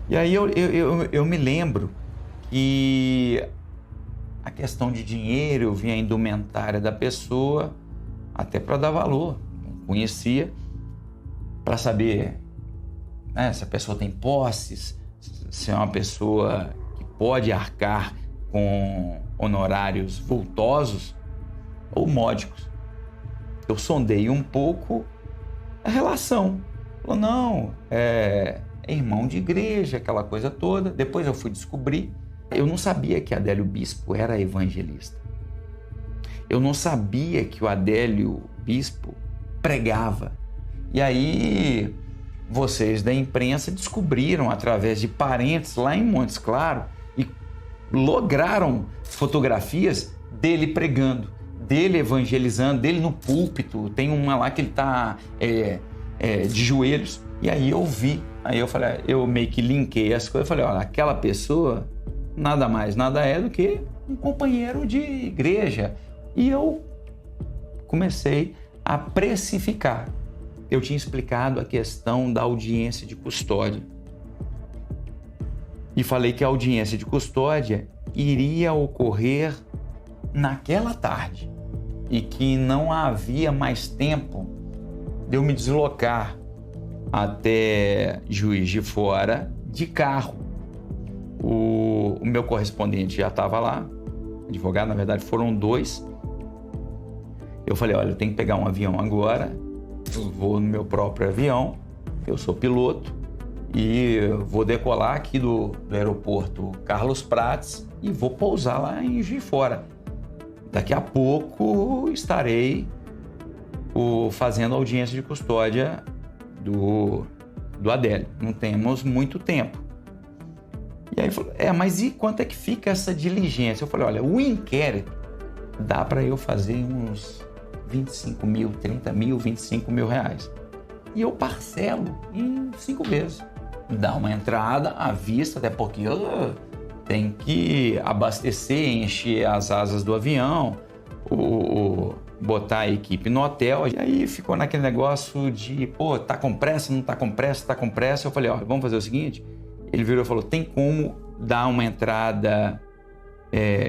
Speaker 20: E aí eu me lembro que a questão de dinheiro, eu vi a indumentária da pessoa, até para dar valor, não conhecia, para saber, né, se a pessoa tem posses, se é uma pessoa que pode arcar com honorários vultosos ou módicos. Eu sondei um pouco a relação. Falou, não, é irmão de igreja, aquela coisa toda. Depois eu fui descobrir. Eu não sabia que Adélio Bispo era evangelista. Eu não sabia que o Adélio Bispo pregava. E aí vocês da imprensa descobriram através de parentes lá em Montes Claros e lograram fotografias dele pregando, dele evangelizando, dele no púlpito. Tem uma lá que ele está de joelhos. E aí eu vi, aí eu falei, eu meio que linkei as coisas. Eu falei, olha, aquela pessoa nada mais, nada é do que um companheiro de igreja. E eu comecei a precificar. Eu tinha explicado a questão da audiência de custódia. E falei que a audiência de custódia iria ocorrer naquela tarde e que não havia mais tempo de eu me deslocar até Juiz de Fora de carro. O meu correspondente já estava lá, advogado, na verdade foram 2. Eu falei, olha, eu tenho que pegar um avião agora, eu vou no meu próprio avião, eu sou piloto, e vou decolar aqui do aeroporto Carlos Prates e vou pousar lá em Juiz de Fora. Daqui a pouco estarei fazendo audiência de custódia do Adélio. Não temos muito tempo. E aí ele falou, mas e quanto é que fica essa diligência? Eu falei, olha, o inquérito dá para eu fazer uns 25 mil, 30 mil, 25 mil reais. E eu parcelo em 5 vezes. Dá uma entrada à vista, até porque eu tenho que abastecer, encher as asas do avião, botar a equipe no hotel. E aí ficou naquele negócio de, pô, tá com pressa, não tá com pressa, tá com pressa. Eu falei, ó, vamos fazer o seguinte. Ele virou e falou, tem como dar uma entrada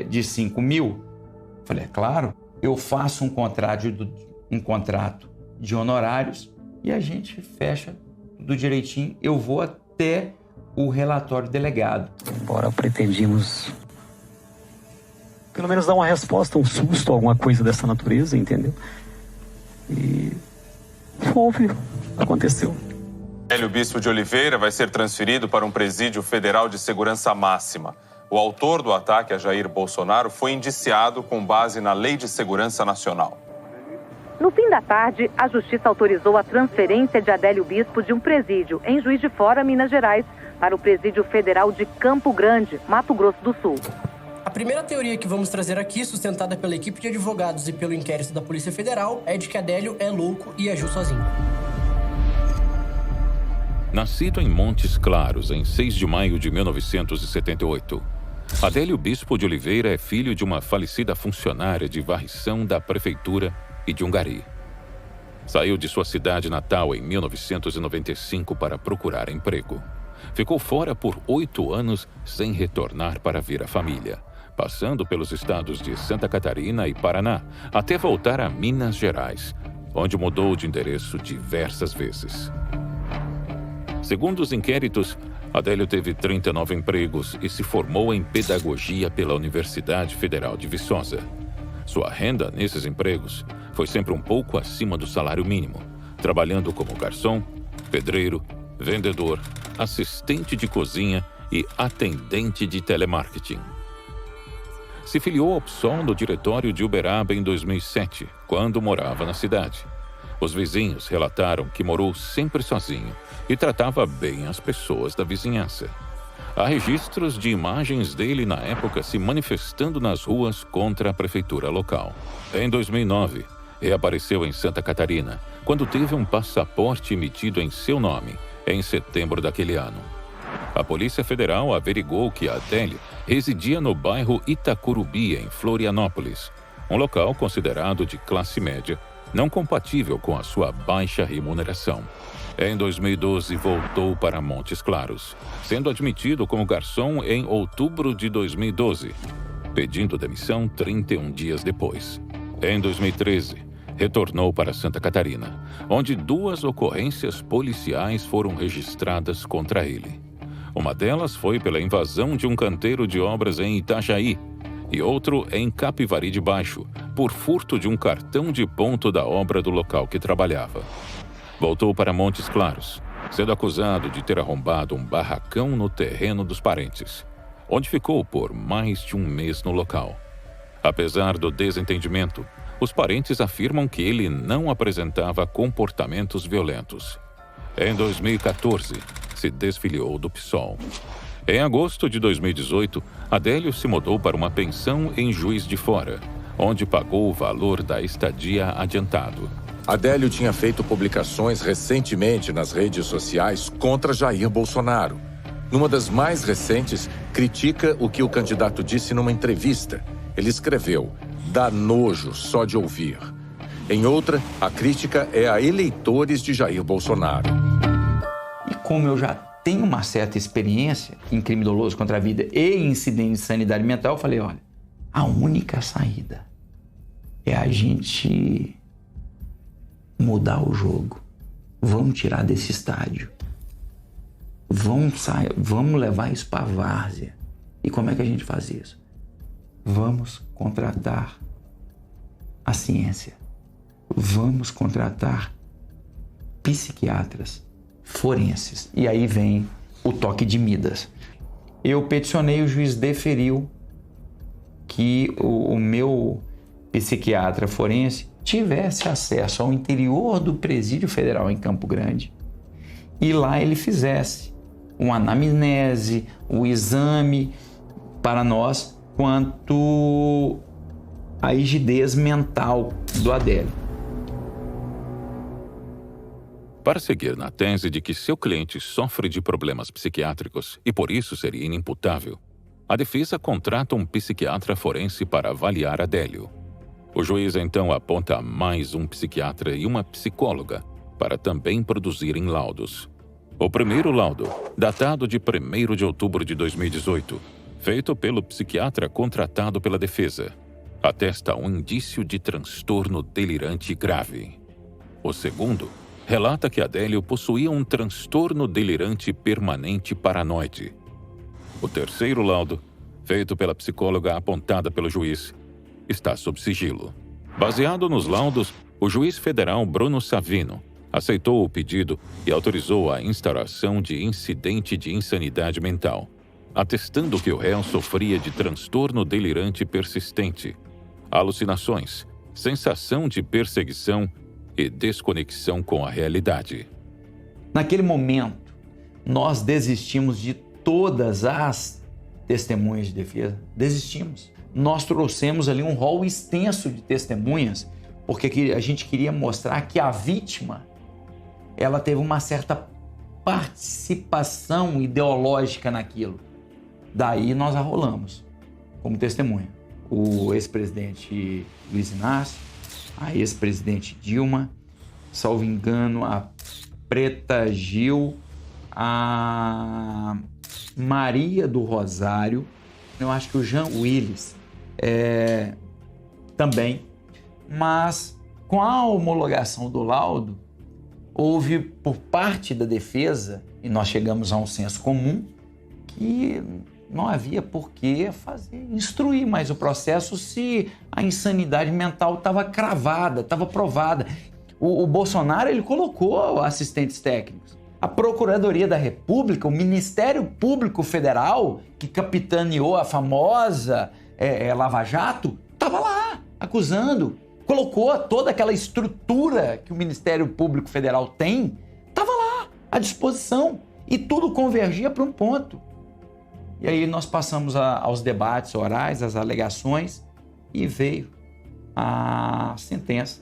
Speaker 20: de 5 mil? Eu falei, é claro. Eu faço um contrato de honorários e a gente fecha tudo direitinho. Eu vou até o relatório delegado.
Speaker 16: Embora pretendíamos pelo menos dar uma resposta, um susto, alguma coisa dessa natureza, entendeu? E houve, aconteceu.
Speaker 8: Adélio Bispo de Oliveira vai ser transferido para um presídio federal de segurança máxima. O autor do ataque a Jair Bolsonaro foi indiciado com base na Lei de Segurança Nacional.
Speaker 22: No fim da tarde, a Justiça autorizou a transferência de Adélio Bispo de um presídio em Juiz de Fora, Minas Gerais, para o Presídio Federal de Campo Grande, Mato Grosso do Sul.
Speaker 12: A primeira teoria que vamos trazer aqui, sustentada pela equipe de advogados e pelo inquérito da Polícia Federal, é de que Adélio é louco e agiu sozinho.
Speaker 13: Nascido em Montes Claros, em 6 de maio de 1978, Adélio Bispo de Oliveira é filho de uma falecida funcionária de varrição da Prefeitura e de um gari. Saiu de sua cidade natal em 1995 para procurar emprego. Ficou fora por 8 anos sem retornar para ver a família, passando pelos estados de Santa Catarina e Paraná, até voltar a Minas Gerais, onde mudou de endereço diversas vezes. Segundo os inquéritos, Adélio teve 39 empregos e se formou em pedagogia pela Universidade Federal de Viçosa. Sua renda nesses empregos foi sempre um pouco acima do salário mínimo, trabalhando como garçom, pedreiro, vendedor, assistente de cozinha e atendente de telemarketing. Se filiou ao PSOL no diretório de Uberaba em 2007, quando morava na cidade. Os vizinhos relataram que morou sempre sozinho e tratava bem as pessoas da vizinhança. Há registros de imagens dele na época se manifestando nas ruas contra a prefeitura local. Em 2009, reapareceu em Santa Catarina, quando teve um passaporte emitido em seu nome, em setembro daquele ano. A Polícia Federal averigou que Adélio residia no bairro Itacurubi, em Florianópolis, um local considerado de classe média, não compatível com a sua baixa remuneração. Em 2012, voltou para Montes Claros, sendo admitido como garçom em outubro de 2012, pedindo demissão 31 dias depois. Em 2013, retornou para Santa Catarina, onde 2 ocorrências policiais foram registradas contra ele. Uma delas foi pela invasão de um canteiro de obras em Itajaí e outro em Capivari de Baixo, por furto de um cartão de ponto da obra do local que trabalhava. Voltou para Montes Claros, sendo acusado de ter arrombado um barracão no terreno dos parentes, onde ficou por mais de 1 mês no local. Apesar do desentendimento, os parentes afirmam que ele não apresentava comportamentos violentos. Em 2014, se desfiliou do PSOL. Em agosto de 2018, Adélio se mudou para uma pensão em Juiz de Fora, onde pagou o valor da estadia adiantado.
Speaker 23: Adélio tinha feito publicações recentemente nas redes sociais contra Jair Bolsonaro. Numa das mais recentes, critica o que o candidato disse numa entrevista. Ele escreveu: "Dá nojo só de ouvir". Em outra, a crítica é a eleitores de Jair Bolsonaro.
Speaker 20: E como eu já tenho uma certa experiência em crime doloso contra a vida e incidente de sanidade mental, eu falei, olha, a única saída é a gente mudar o jogo. Vamos tirar desse estádio. Vamos levar isso para a várzea. E como é que a gente faz isso? Vamos contratar a ciência. Vamos contratar psiquiatras, forenses. E aí vem o toque de Midas. Eu peticionei, o juiz deferiu que o meu psiquiatra forense tivesse acesso ao interior do Presídio Federal em Campo Grande e lá ele fizesse uma anamnese, um exame para nós quanto à rigidez mental do Adélio.
Speaker 13: Para seguir na tese de que seu cliente sofre de problemas psiquiátricos e por isso seria inimputável, a defesa contrata um psiquiatra forense para avaliar Adélio. O juiz então aponta mais um psiquiatra e uma psicóloga para também produzirem laudos. O primeiro laudo, datado de 1º de outubro de 2018, feito pelo psiquiatra contratado pela defesa, atesta um indício de transtorno delirante grave. O segundo relata que Adélio possuía um transtorno delirante permanente paranoide. O terceiro laudo, feito pela psicóloga apontada pelo juiz, está sob sigilo. Baseado nos laudos, o juiz federal Bruno Savino aceitou o pedido e autorizou a instauração de incidente de insanidade mental, atestando que o réu sofria de transtorno delirante persistente, alucinações, sensação de perseguição e desconexão com a realidade.
Speaker 20: Naquele momento, nós desistimos de todas as testemunhas de defesa. Desistimos. Nós trouxemos ali um rol extenso de testemunhas, porque a gente queria mostrar que a vítima, ela teve uma certa participação ideológica naquilo. Daí nós arrolamos como testemunha o ex-presidente Luiz Inácio, a ex-presidente Dilma, salvo engano, a Preta Gil, a Maria do Rosário, eu acho que o Jean Willis também. Mas com a homologação do laudo, houve por parte da defesa, e nós chegamos a um senso comum, que não havia por que instruir mais o processo se a insanidade mental estava cravada, estava provada. O Bolsonaro, ele colocou assistentes técnicos. A Procuradoria da República, o Ministério Público Federal, que capitaneou a famosa Lava Jato, estava lá, acusando. Colocou toda aquela estrutura que o Ministério Público Federal tem, estava lá, à disposição. E tudo convergia para um ponto. E aí nós passamos aos debates orais, às alegações, e veio a sentença.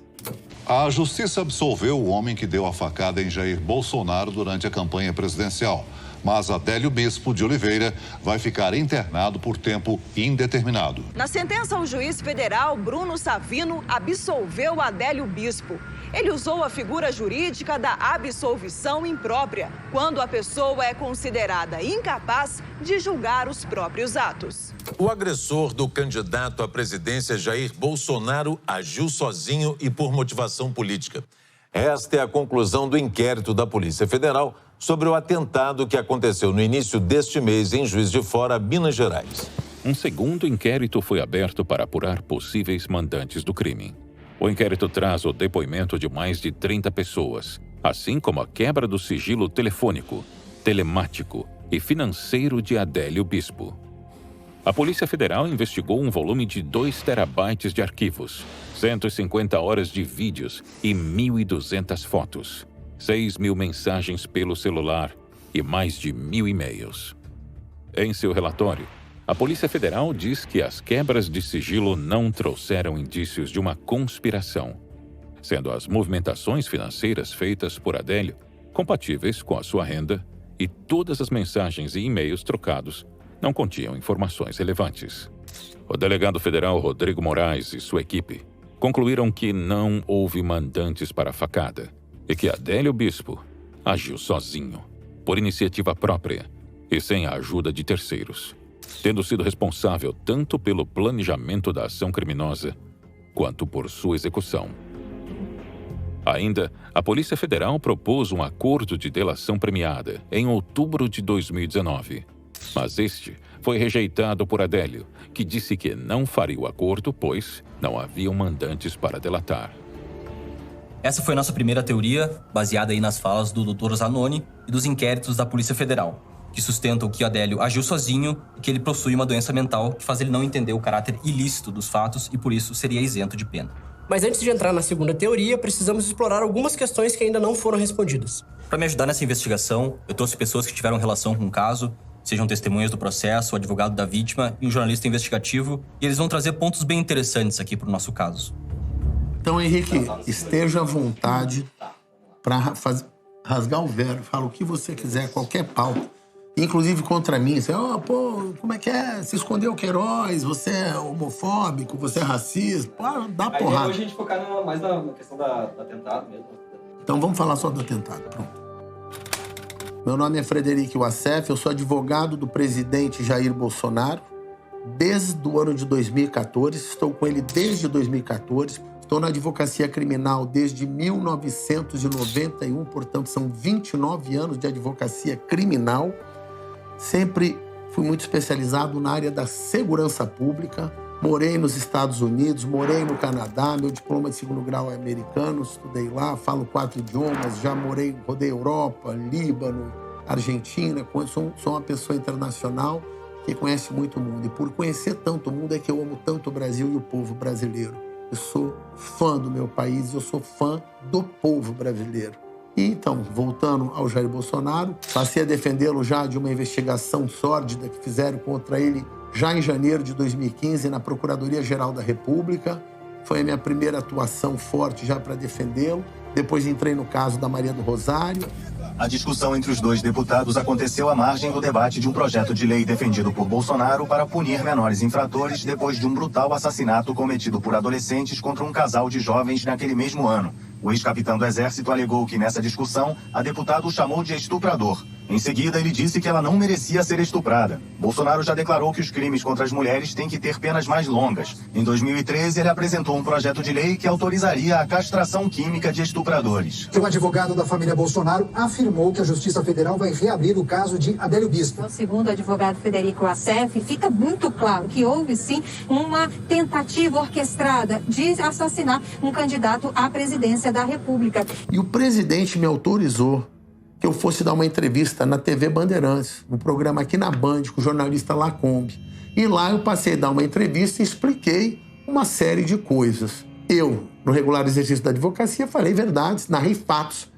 Speaker 4: A justiça absolveu o homem que deu a facada em Jair Bolsonaro durante a campanha presidencial. Mas Adélio Bispo de Oliveira vai ficar internado por tempo indeterminado.
Speaker 7: Na sentença, o juiz federal Bruno Savino absolveu Adélio Bispo. Ele usou a figura jurídica da absolvição imprópria, quando a pessoa é considerada incapaz de julgar os próprios atos.
Speaker 9: O agressor do candidato à presidência Jair Bolsonaro agiu sozinho e por motivação política. Esta é a conclusão do inquérito da Polícia Federal sobre o atentado que aconteceu no início deste mês em Juiz de Fora, Minas Gerais.
Speaker 13: Um segundo inquérito foi aberto para apurar possíveis mandantes do crime. O inquérito traz o depoimento de mais de 30 pessoas, assim como a quebra do sigilo telefônico, telemático e financeiro de Adélio Bispo. A Polícia Federal investigou um volume de 2 terabytes de arquivos, 150 horas de vídeos e 1.200 fotos, 6.000 mensagens pelo celular e mais de 1.000 e-mails. Em seu relatório, a Polícia Federal diz que as quebras de sigilo não trouxeram indícios de uma conspiração, sendo as movimentações financeiras feitas por Adélio compatíveis com a sua renda e todas as mensagens e e-mails trocados não continham informações relevantes. O delegado federal Rodrigo Moraes e sua equipe concluíram que não houve mandantes para a facada e que Adélio Bispo agiu sozinho, por iniciativa própria e sem a ajuda de terceiros, tendo sido responsável tanto pelo planejamento da ação criminosa quanto por sua execução. Ainda, a Polícia Federal propôs um acordo de delação premiada em outubro de 2019, mas este foi rejeitado por Adélio, que disse que não faria o acordo, pois não haviam mandantes para delatar.
Speaker 11: Essa foi a nossa primeira teoria, baseada aí nas falas do Dr. Zanoni e dos inquéritos da Polícia Federal, que sustentam que Adélio agiu sozinho e que ele possui uma doença mental que faz ele não entender o caráter ilícito dos fatos e, por isso, seria isento de pena.
Speaker 12: Mas antes de entrar na segunda teoria, precisamos explorar algumas questões que ainda não foram respondidas.
Speaker 11: Para me ajudar nessa investigação, eu trouxe pessoas que tiveram relação com o caso, sejam testemunhas do processo, o advogado da vítima e um jornalista investigativo, e eles vão trazer pontos bem interessantes aqui para o nosso caso.
Speaker 3: Então, Henrique, esteja à vontade para rasgar o véu, fala o que você quiser, qualquer pauta. Inclusive contra mim, você, como é que é? Você escondeu o Queiroz, você é homofóbico, você é racista, dá porrada.
Speaker 11: Aí a gente focar mais na questão do atentado mesmo.
Speaker 3: Então vamos falar só do atentado, pronto. Meu nome é Frederico Wassef, eu sou advogado do presidente Jair Bolsonaro desde o ano de 2014, estou com ele desde 2014, estou na advocacia criminal desde 1991, portanto são 29 anos de advocacia criminal. Sempre fui muito especializado na área da segurança pública, Morei nos Estados Unidos, morei no Canadá, meu diploma de 2º grau é americano, estudei lá, falo 4 idiomas, já rodei Europa, Líbano, Argentina, sou uma pessoa internacional que conhece muito o mundo. E por conhecer tanto o mundo é que eu amo tanto o Brasil e o povo brasileiro. Eu sou fã do meu país, eu sou fã do povo brasileiro. E então, voltando ao Jair Bolsonaro, passei a defendê-lo já de uma investigação sórdida que fizeram contra ele já em janeiro de 2015 na Procuradoria-Geral da República. Foi a minha primeira atuação forte já para defendê-lo. Depois entrei no caso da Maria do Rosário.
Speaker 10: A discussão entre os dois deputados aconteceu à margem do debate de um projeto de lei defendido por Bolsonaro para punir menores infratores depois de um brutal assassinato cometido por adolescentes contra um casal de jovens naquele mesmo ano. O ex-capitão do Exército alegou que, nessa discussão, a deputada o chamou de estuprador. Em seguida, ele disse que ela não merecia ser estuprada. Bolsonaro já declarou que os crimes contra as mulheres têm que ter penas mais longas. Em 2013, ele apresentou um projeto de lei que autorizaria a castração química de estupradores.
Speaker 14: O advogado da família Bolsonaro afirmou que a Justiça Federal vai reabrir o caso de Adélio Bispo.
Speaker 15: Segundo o advogado Federico Assef, fica muito claro que houve, sim, uma tentativa orquestrada de assassinar um candidato à presidência da República.
Speaker 3: E o presidente me autorizou que eu fosse dar uma entrevista na TV Bandeirantes, no programa aqui na Band, com o jornalista Lacombe. E lá eu passei a dar uma entrevista e expliquei uma série de coisas. Eu, no regular exercício da advocacia, falei verdades, narrei fatos.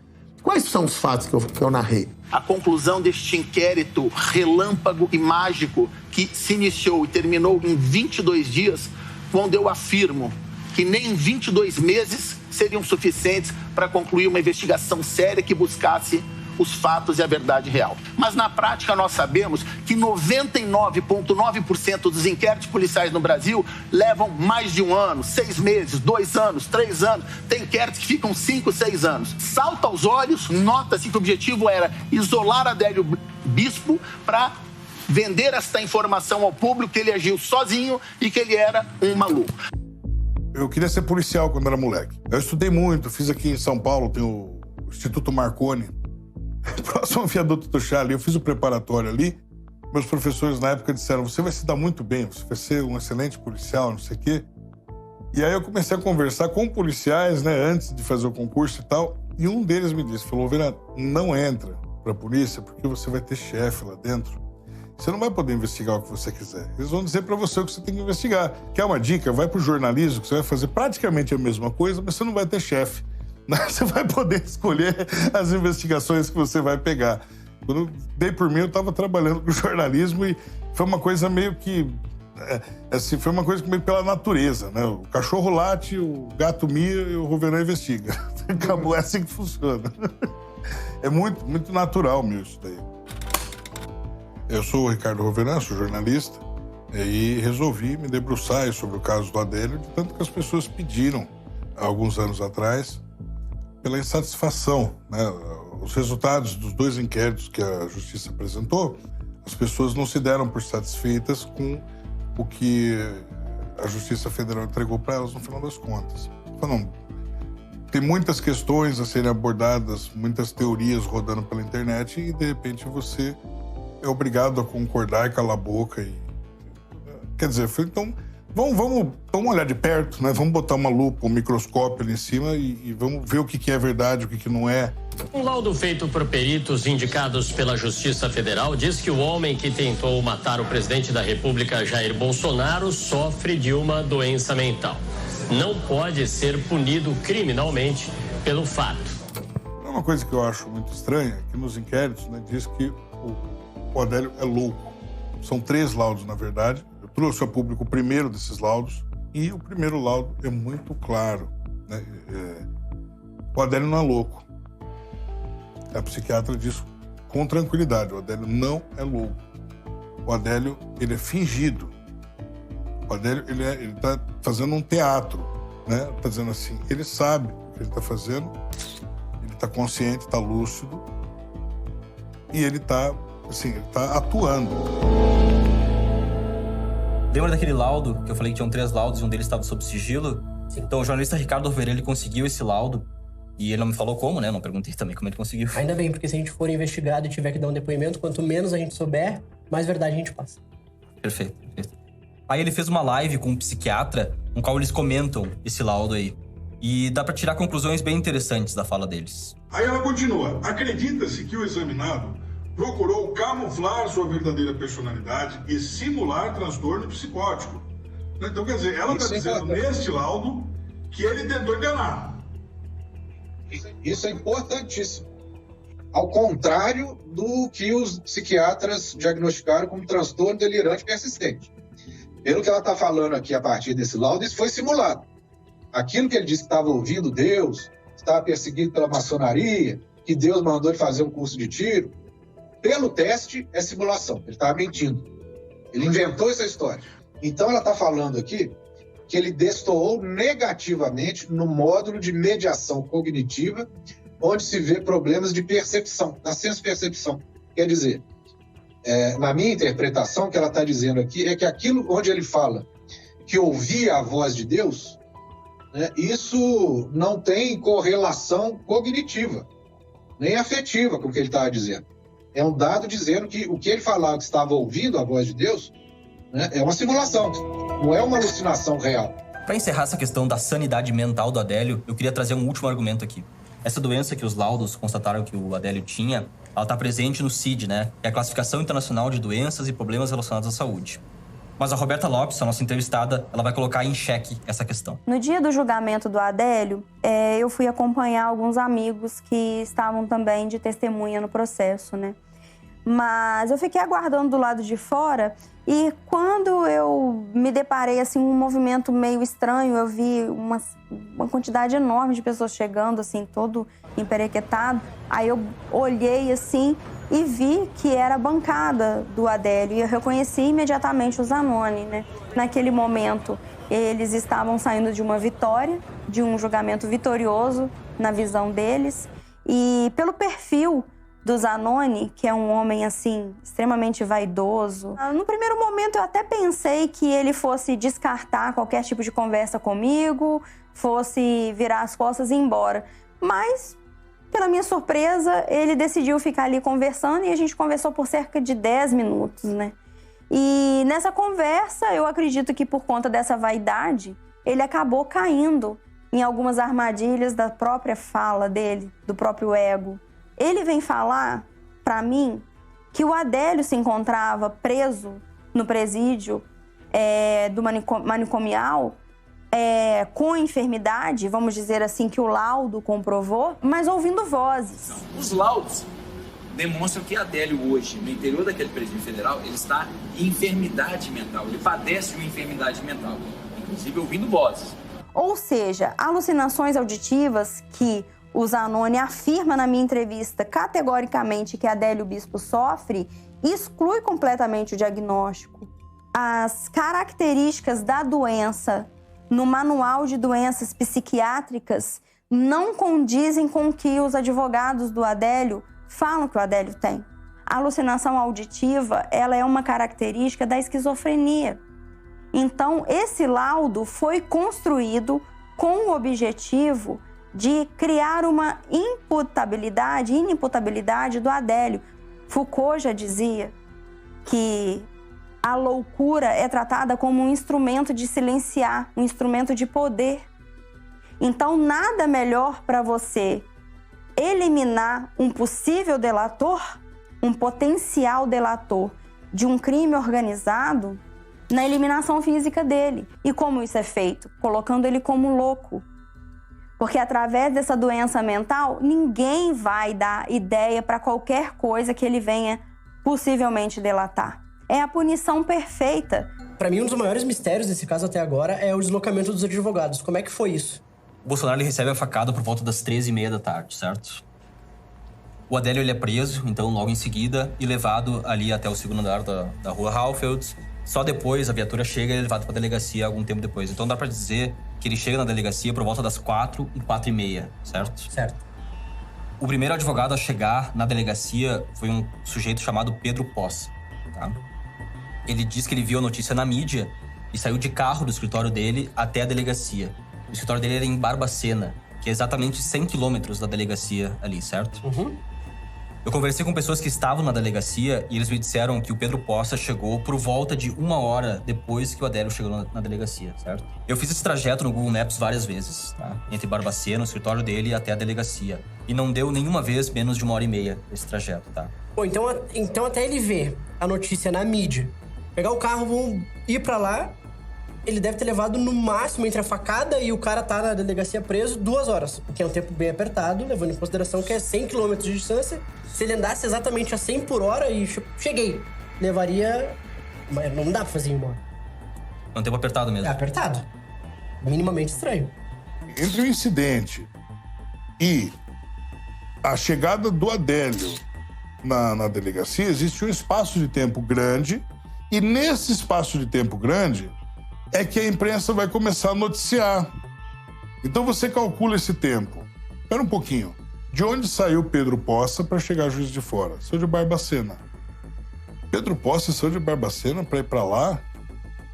Speaker 3: Quais são os fatos que eu narrei? A conclusão deste inquérito relâmpago e mágico que se iniciou e terminou em 22 dias, quando eu afirmo que nem 22 meses seriam suficientes para concluir uma investigação séria que buscasse os fatos e a verdade real. Mas na prática nós sabemos que 99,9% dos inquéritos policiais no Brasil levam mais de 1 ano, 6 meses, 2 anos, 3 anos. Tem inquéritos que ficam 5, 6 anos. Salta aos olhos, nota-se que o objetivo era isolar Adélio Bispo para vender esta informação ao público que ele agiu sozinho e que ele era um maluco.
Speaker 24: Eu queria ser policial quando era moleque. Eu estudei muito, fiz aqui em São Paulo, tem o Instituto Marconi, próximo ao viaduto do Chá ali. Eu fiz o preparatório ali. Meus professores na época disseram, você vai se dar muito bem, você vai ser um excelente policial, não sei o quê. E aí eu comecei a conversar com policiais, né, antes de fazer o concurso e tal. E um deles me disse, falou, Vera, não entra pra polícia porque você vai ter chefe lá dentro. Você não vai poder investigar o que você quiser. Eles vão dizer pra você o que você tem que investigar. Quer uma dica? Vai pro jornalismo, que você vai fazer praticamente a mesma coisa, mas você não vai ter chefe. Você vai poder escolher as investigações que você vai pegar. Quando eu dei por mim, eu estava trabalhando com jornalismo e foi uma coisa meio que... assim, foi uma coisa meio pela natureza, né? O cachorro late, o gato mia e o Roverã investiga. Acabou, é assim que funciona. É muito, muito natural mesmo isso daí. Eu sou o Ricardo Roverã, sou jornalista, e resolvi me debruçar sobre o caso do Adélio, de tanto que as pessoas pediram, há alguns anos atrás, pela insatisfação, né? Os resultados dos 2 inquéritos que a Justiça apresentou, as pessoas não se deram por satisfeitas com o que a Justiça Federal entregou para elas no final das contas. Falaram, tem muitas questões a serem abordadas, muitas teorias rodando pela internet e, de repente, você é obrigado a concordar e calar a boca. Quer dizer, então... Vamos olhar de perto, né? Vamos botar uma lupa, um microscópio ali em cima e vamos ver o que é verdade, o que não é.
Speaker 25: Um laudo feito por peritos indicados pela Justiça Federal diz que o homem que tentou matar o presidente da República, Jair Bolsonaro, sofre de uma doença mental. Não pode ser punido criminalmente pelo fato.
Speaker 24: Uma coisa que eu acho muito estranha é que nos inquéritos, né, diz que o Adélio é louco. São 3 laudos, na verdade. Trouxe a público o primeiro desses laudos e o primeiro laudo é muito claro, né? O Adélio não é louco. A psiquiatra diz com tranquilidade, o Adélio não é louco. O Adélio, ele é fingido. O Adélio, ele tá fazendo um teatro, né? Tá dizendo assim, ele sabe o que ele tá fazendo, ele tá consciente, tá lúcido e ele tá, assim, ele tá atuando.
Speaker 11: Lembra daquele laudo que eu falei que tinham 3 laudos e um deles estava sob sigilo? Sim. Então o jornalista Ricardo Roverã, ele conseguiu esse laudo e ele não me falou como, né? Eu não perguntei também como ele conseguiu.
Speaker 12: Ainda bem, porque se a gente for investigado e tiver que dar um depoimento, quanto menos a gente souber, mais verdade a gente passa.
Speaker 11: Perfeito. Aí ele fez uma live com um psiquiatra, no qual eles comentam esse laudo aí. E dá pra tirar conclusões bem interessantes da fala deles.
Speaker 24: Aí ela continua. Acredita-se que o examinado procurou camuflar sua verdadeira personalidade e simular transtorno psicótico. Então, quer dizer, ela está dizendo neste laudo que ele tentou enganar.
Speaker 1: Isso é importantíssimo. Ao contrário do que os psiquiatras diagnosticaram como transtorno delirante persistente. Pelo que ela está falando aqui a partir desse laudo, isso foi simulado. Aquilo que ele disse que estava ouvindo Deus, estava perseguido pela maçonaria, que Deus mandou ele fazer um curso de tiro, pelo teste é simulação, ele estava mentindo. Ele inventou essa história. Então ela está falando aqui que ele destoou negativamente no módulo de mediação cognitiva, onde se vê problemas de percepção, da senso-percepção. Quer dizer, na minha interpretação, o que ela está dizendo aqui é que aquilo onde ele fala que ouvia a voz de Deus, né, isso não tem correlação cognitiva, nem afetiva com o que ele estava dizendo. É um dado dizendo que o que ele falava que estava ouvindo a voz de Deus, né, é uma simulação, não é uma alucinação real.
Speaker 11: Para encerrar essa questão da sanidade mental do Adélio, eu queria trazer um último argumento aqui. Essa doença que os laudos constataram que o Adélio tinha, ela está presente no CID, né? Que é a Classificação Internacional de Doenças e Problemas Relacionados à Saúde. Mas a Roberta Lopes, a nossa entrevistada, ela vai colocar em xeque essa questão.
Speaker 6: No dia do julgamento do Adélio, eu fui acompanhar alguns amigos que estavam também de testemunha no processo, né? Mas eu fiquei aguardando do lado de fora e quando eu me deparei, assim, um movimento meio estranho, eu vi uma quantidade enorme de pessoas chegando, assim, todo emperequetado. Aí eu olhei, assim, e vi que era a bancada do Adélio. E eu reconheci imediatamente o Zanoni, né? Naquele momento, eles estavam saindo de uma vitória, de um julgamento vitorioso na visão deles. E pelo perfil do Zanoni, que é um homem, assim, extremamente vaidoso. No primeiro momento, eu até pensei que ele fosse descartar qualquer tipo de conversa comigo, fosse virar as costas e ir embora. Mas, pela minha surpresa, ele decidiu ficar ali conversando e a gente conversou por cerca de 10 minutos, né? E nessa conversa, eu acredito que por conta dessa vaidade, ele acabou caindo em algumas armadilhas da própria fala dele, do próprio ego. Ele vem falar para mim que o Adélio se encontrava preso no presídio do manicomial com enfermidade, vamos dizer assim, que o laudo comprovou, mas ouvindo vozes.
Speaker 2: Os laudos demonstram que Adélio hoje, no interior daquele presídio federal, ele está em enfermidade mental, ele padece de uma enfermidade mental, inclusive ouvindo vozes.
Speaker 6: Ou seja, alucinações auditivas que o Zanoni afirma na minha entrevista categoricamente que Adélio Bispo sofre, exclui completamente o diagnóstico. As características da doença no manual de doenças psiquiátricas não condizem com o que os advogados do Adélio falam que o Adélio tem. A alucinação auditiva, ela é uma característica da esquizofrenia. Então, esse laudo foi construído com o objetivo de criar uma inimputabilidade do Adélio. Foucault já dizia que a loucura é tratada como um instrumento de silenciar, um instrumento de poder. Então, nada melhor para você eliminar um possível delator, um potencial delator de um crime organizado, na eliminação física dele. E como isso é feito? Colocando ele como louco. Porque através dessa doença mental, ninguém vai dar ideia para qualquer coisa que ele venha possivelmente delatar. É a punição perfeita.
Speaker 12: Para mim, um dos maiores mistérios desse caso até agora é o deslocamento dos advogados. Como é que foi isso?
Speaker 11: O Bolsonaro ele recebe a facada por volta das 13h30 da tarde, certo? O Adélio ele é preso, então logo em seguida, e levado ali até o segundo andar da rua Halfeld. Só depois a viatura chega e ele é levado para a delegacia algum tempo depois. Então dá para dizer que ele chega na delegacia por volta das 4 e 4h30, certo?
Speaker 12: Certo.
Speaker 11: O primeiro advogado a chegar na delegacia foi um sujeito chamado Pedro Poça, tá? Ele diz que ele viu a notícia na mídia e saiu de carro do escritório dele até a delegacia. O escritório dele era em Barbacena, que é exatamente 100 quilômetros da delegacia ali, certo?
Speaker 12: Uhum.
Speaker 11: Eu conversei com pessoas que estavam na delegacia e eles me disseram que o Pedro Poça chegou por volta de 1 hora depois que o Adélio chegou na delegacia, certo? Eu fiz esse trajeto no Google Maps várias vezes, tá? Entre Barbacena, o escritório dele, até a delegacia. E não deu nenhuma vez menos de 1h30 esse trajeto, tá?
Speaker 12: Bom, então até ele ver a notícia na mídia, pegar o carro, vão ir pra lá, ele deve ter levado no máximo entre a facada e o cara tá na delegacia preso 2 horas, que é um tempo bem apertado, levando em consideração que é 100 km de distância. Se ele andasse exatamente a 100 por hora e cheguei, levaria... Mas não dá pra fazer em 1 hora.
Speaker 11: É um tempo apertado mesmo.
Speaker 12: É apertado. Minimamente estranho.
Speaker 24: Entre o incidente e a chegada do Adélio na delegacia, existe um espaço de tempo grande, e nesse espaço de tempo grande é que a imprensa vai começar a noticiar. Então você calcula esse tempo. Espera um pouquinho. De onde saiu Pedro Poça para chegar a Juiz de Fora? Saiu de Barbacena. Pedro Poça saiu de Barbacena para ir para lá?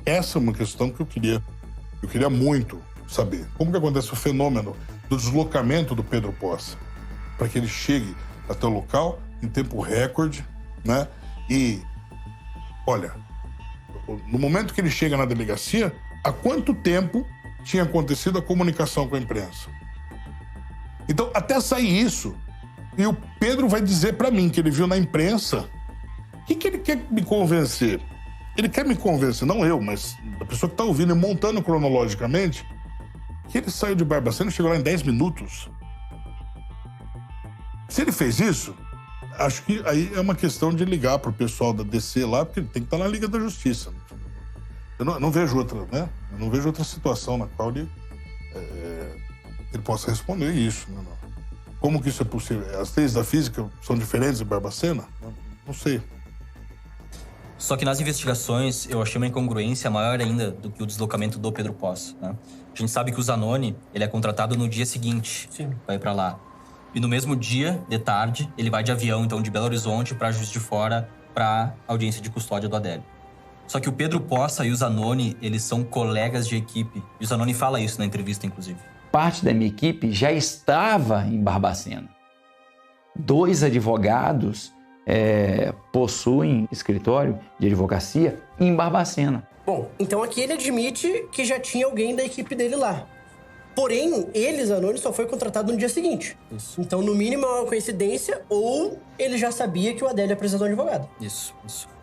Speaker 24: Essa é uma questão que eu queria muito saber. Como que acontece o fenômeno do deslocamento do Pedro Poça? Para que ele chegue até o local em tempo recorde, né? E, olha, no momento que ele chega na delegacia, há quanto tempo tinha acontecido a comunicação com a imprensa? Então, até sair isso, e o Pedro vai dizer para mim que ele viu na imprensa, o que ele quer me convencer? Ele quer me convencer, não eu, mas a pessoa que está ouvindo e montando cronologicamente, que ele saiu de Barbacena e chegou lá em 10 minutos. Se ele fez isso, acho que aí é uma questão de ligar pro pessoal da DC lá, porque ele tem que estar na Liga da Justiça. Eu não vejo outra, né? Eu não vejo outra situação na qual ele possa responder isso. Né? Como que isso é possível? As leis da física são diferentes em Barbacena? Não sei.
Speaker 11: Só que nas investigações eu achei uma incongruência maior ainda do que o deslocamento do Pedro Poça, né? A gente sabe que o Zanoni, ele é contratado no dia seguinte para ir para lá. E no mesmo dia, de tarde, ele vai de avião, então, de Belo Horizonte para Juiz de Fora, para audiência de custódia do Adélio. Só que o Pedro Poça e o Zanoni, eles são colegas de equipe. E o Zanoni fala isso na entrevista, inclusive.
Speaker 20: Parte da minha equipe já estava em Barbacena. 2 advogados possuem escritório de advocacia em Barbacena.
Speaker 12: Bom, então aqui ele admite que já tinha alguém da equipe dele lá. Porém, ele, Zanoni, só foi contratado no dia seguinte. Isso. Então, no mínimo, é uma coincidência, ou ele já sabia que o Adélio ia precisar de um advogado.
Speaker 11: Isso.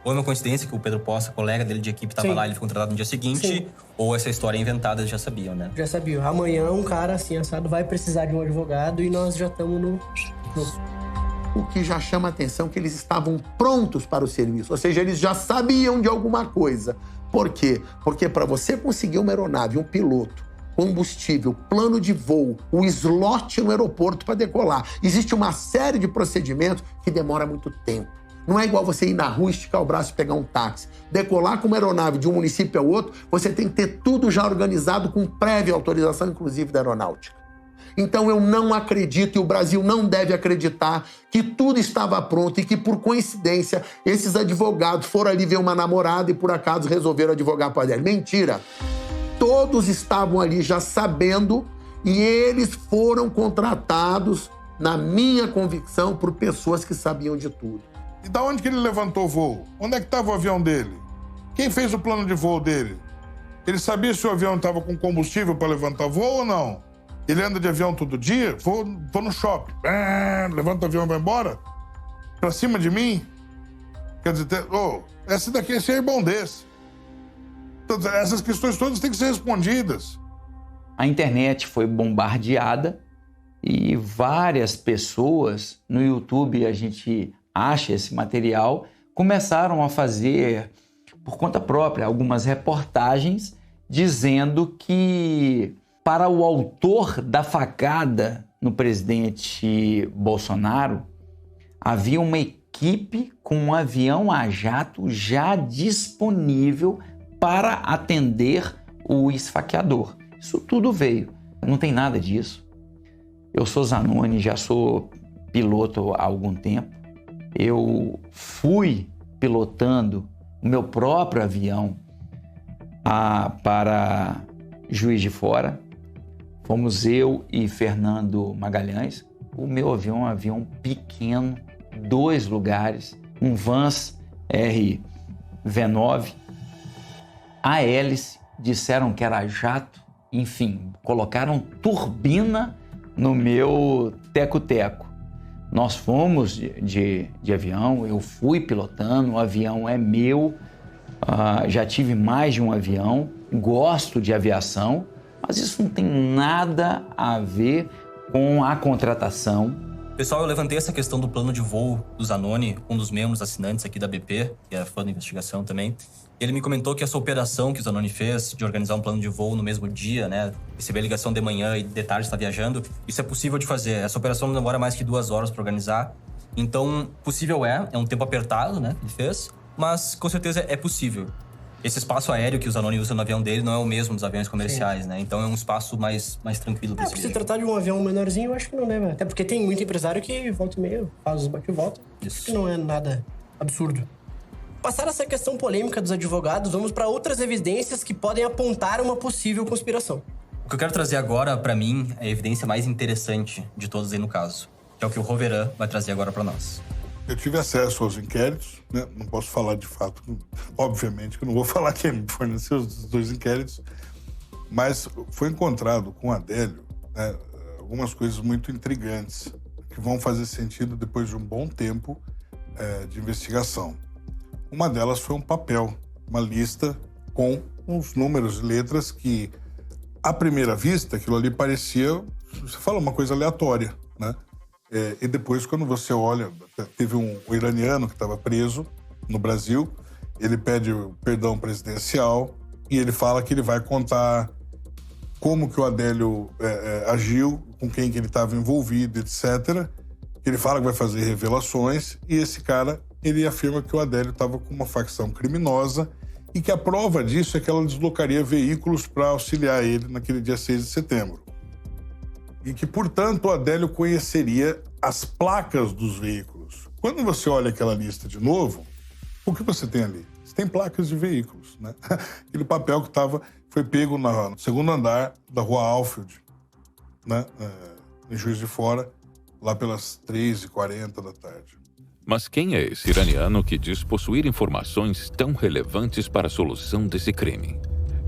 Speaker 11: Ou é uma coincidência que o Pedro Poça, colega dele de equipe, estava lá e ele foi contratado no dia seguinte, ou essa história é inventada, eles já sabiam, né?
Speaker 12: Já sabiam. Amanhã, um cara assim, assado, vai precisar de um advogado e nós já estamos no...
Speaker 3: O que já chama a atenção é que eles estavam prontos para o serviço, ou seja, eles já sabiam de alguma coisa. Por quê? Porque para você conseguir uma aeronave, um piloto, combustível, plano de voo, o slot no aeroporto para decolar. Existe uma série de procedimentos que demora muito tempo. Não é igual você ir na rua, esticar o braço e pegar um táxi. Decolar com uma aeronave de um município ao outro, você tem que ter tudo já organizado com prévia autorização, inclusive da aeronáutica. Então eu não acredito, e o Brasil não deve acreditar, que tudo estava pronto e que, por coincidência, esses advogados foram ali ver uma namorada e, por acaso, resolveram advogar para ela. Mentira! Todos estavam ali já sabendo e eles foram contratados, na minha convicção, por pessoas que sabiam de tudo.
Speaker 24: E da onde que ele levantou o voo? Onde é que estava o avião dele? Quem fez o plano de voo dele? Ele sabia se o avião estava com combustível para levantar voo ou não? Ele anda de avião todo dia? Vou no shopping. Levanta o avião e vai embora? Pra cima de mim? Quer dizer, esse é irmão desse. Essas questões todas têm que ser respondidas.
Speaker 20: A internet foi bombardeada e várias pessoas, no YouTube a gente acha esse material, começaram a fazer, por conta própria, algumas reportagens dizendo que, para o autor da facada no presidente Bolsonaro, havia uma equipe com um avião a jato já disponível para atender o esfaqueador. Isso tudo veio. Não tem nada disso. Eu sou Zanoni, já sou piloto há algum tempo. Eu fui pilotando o meu próprio avião para Juiz de Fora. Fomos eu e Fernando Magalhães. O meu avião é um avião pequeno, 2 lugares, um Vans RV9, a hélice, disseram que era jato, enfim, colocaram turbina no meu teco-teco. Nós fomos de avião, eu fui pilotando, o avião é meu, já tive mais de um avião, gosto de aviação, mas isso não tem nada a ver com a contratação.
Speaker 11: Pessoal, eu levantei essa questão do plano de voo do Zanoni, um dos membros assinantes aqui da BP, que é fã da investigação também. Ele me comentou que essa operação que o Zanoni fez, de organizar um plano de voo no mesmo dia, né? Receber a ligação de manhã e de tarde estar viajando, isso é possível de fazer. Essa operação não demora mais que 2 horas para organizar. Então, possível é um tempo apertado, né, que ele fez, mas com certeza é possível. Esse espaço aéreo que o Zanoni usa no avião dele não é o mesmo dos aviões comerciais, Sim. né? Então é um espaço mais tranquilo.
Speaker 12: Por se tratar de um avião menorzinho, eu acho que não é, até porque tem muito empresário que volta e meio, faz os bate e volta. Isso. Que não é nada absurdo. Passar essa questão polêmica dos advogados, vamos para outras evidências que podem apontar uma possível conspiração.
Speaker 11: O que eu quero trazer agora, para mim, é a evidência mais interessante de todas aí no caso, que é o que o Roveran vai trazer agora para nós.
Speaker 24: Eu tive acesso aos inquéritos, né? Não posso falar de fato, obviamente que eu não vou falar quem me forneceu os 2 inquéritos, mas foi encontrado com o Adélio, né, algumas coisas muito intrigantes que vão fazer sentido depois de um bom tempo de investigação. Uma delas foi um papel, uma lista com uns números e letras que, à primeira vista, aquilo ali parecia, você fala, uma coisa aleatória, né? E depois, quando você olha, teve um iraniano que estava preso no Brasil, ele pede perdão presidencial e ele fala que ele vai contar como que o Adélio agiu, com quem que ele estava envolvido, etc. Ele fala que vai fazer revelações e esse cara, ele afirma que o Adélio estava com uma facção criminosa e que a prova disso é que ela deslocaria veículos para auxiliar ele naquele dia 6 de setembro. E que, portanto, o Adélio conheceria as placas dos veículos. Quando você olha aquela lista de novo, o que você tem ali? Você tem placas de veículos, né? Aquele papel que foi pego no 2º andar da Rua Alfield, né? Em Juiz de Fora, lá pelas 3h40 da tarde.
Speaker 13: Mas quem é esse iraniano que diz possuir informações tão relevantes para a solução desse crime?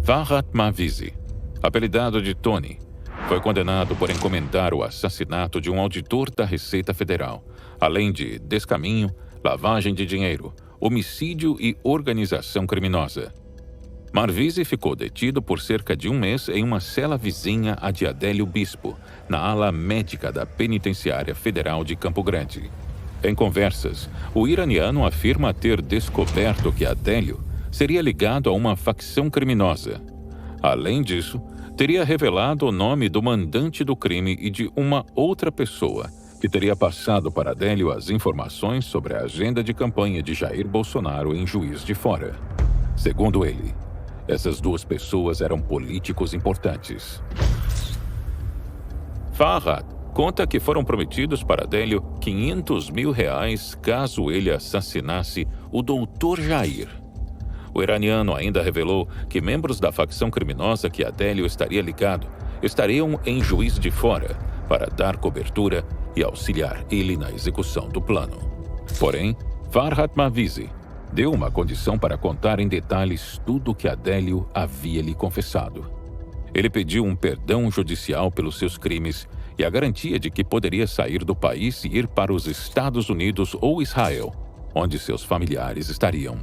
Speaker 13: Farhat Mavizi, apelidado de Tony, foi condenado por encomendar o assassinato de um auditor da Receita Federal, além de descaminho, lavagem de dinheiro, homicídio e organização criminosa. Marvisi ficou detido por cerca de 1 mês em uma cela vizinha à de Adélio Bispo, na ala médica da Penitenciária Federal de Campo Grande. Em conversas, o iraniano afirma ter descoberto que Adélio seria ligado a uma facção criminosa. Além disso, teria revelado o nome do mandante do crime e de uma outra pessoa, que teria passado para Adélio as informações sobre a agenda de campanha de Jair Bolsonaro em Juiz de Fora. Segundo ele, essas 2 pessoas eram políticos importantes. Farhat conta que foram prometidos para Adélio R$500 mil caso ele assassinasse o doutor Jair. O iraniano ainda revelou que membros da facção criminosa que Adélio estaria ligado estariam em Juiz de Fora para dar cobertura e auxiliar ele na execução do plano. Porém, Farhat Mavizi deu uma condição para contar em detalhes tudo o que Adélio havia lhe confessado. Ele pediu um perdão judicial pelos seus crimes e a garantia de que poderia sair do país e ir para os Estados Unidos ou Israel, onde seus familiares estariam.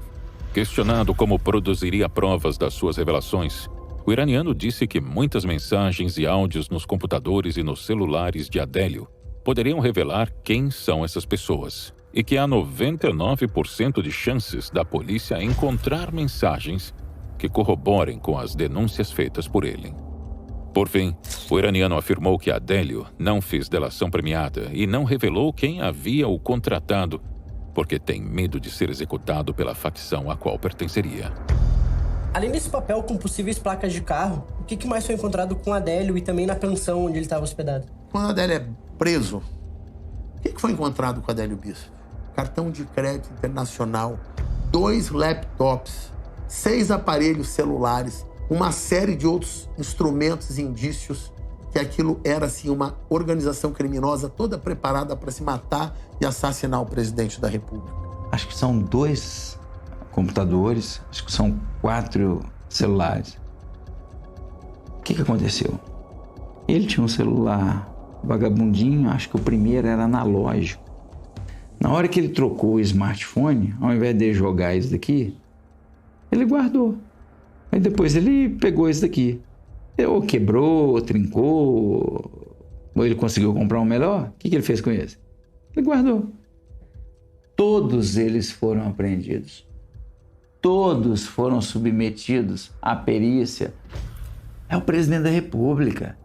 Speaker 13: Questionado como produziria provas das suas revelações, o iraniano disse que muitas mensagens e áudios nos computadores e nos celulares de Adélio poderiam revelar quem são essas pessoas e que há 99% de chances da polícia encontrar mensagens que corroborem com as denúncias feitas por ele. Por fim, o iraniano afirmou que Adélio não fez delação premiada e não revelou quem havia o contratado, porque tem medo de ser executado pela facção a qual pertenceria.
Speaker 12: Além desse papel com possíveis placas de carro, o que mais foi encontrado com Adélio e também na pensão onde ele estava hospedado?
Speaker 3: Quando Adélio é preso, o que foi encontrado com Adélio Bispo? Cartão de crédito internacional, 2 laptops, 6 aparelhos celulares, uma série de outros instrumentos e indícios que aquilo era assim, uma organização criminosa toda preparada para se matar e assassinar o presidente da República?
Speaker 20: Acho que são 2 computadores, acho que são 4 celulares. O que aconteceu? Ele tinha um celular vagabundinho, acho que o primeiro era analógico. Na hora que ele trocou o smartphone, ao invés de jogar esse daqui, ele guardou. Aí depois ele pegou esse daqui. Ou quebrou, ou trincou, ou ele conseguiu comprar um melhor. O que ele fez com esse? Ele guardou. Todos eles foram apreendidos. Todos foram submetidos à perícia. É o presidente da República.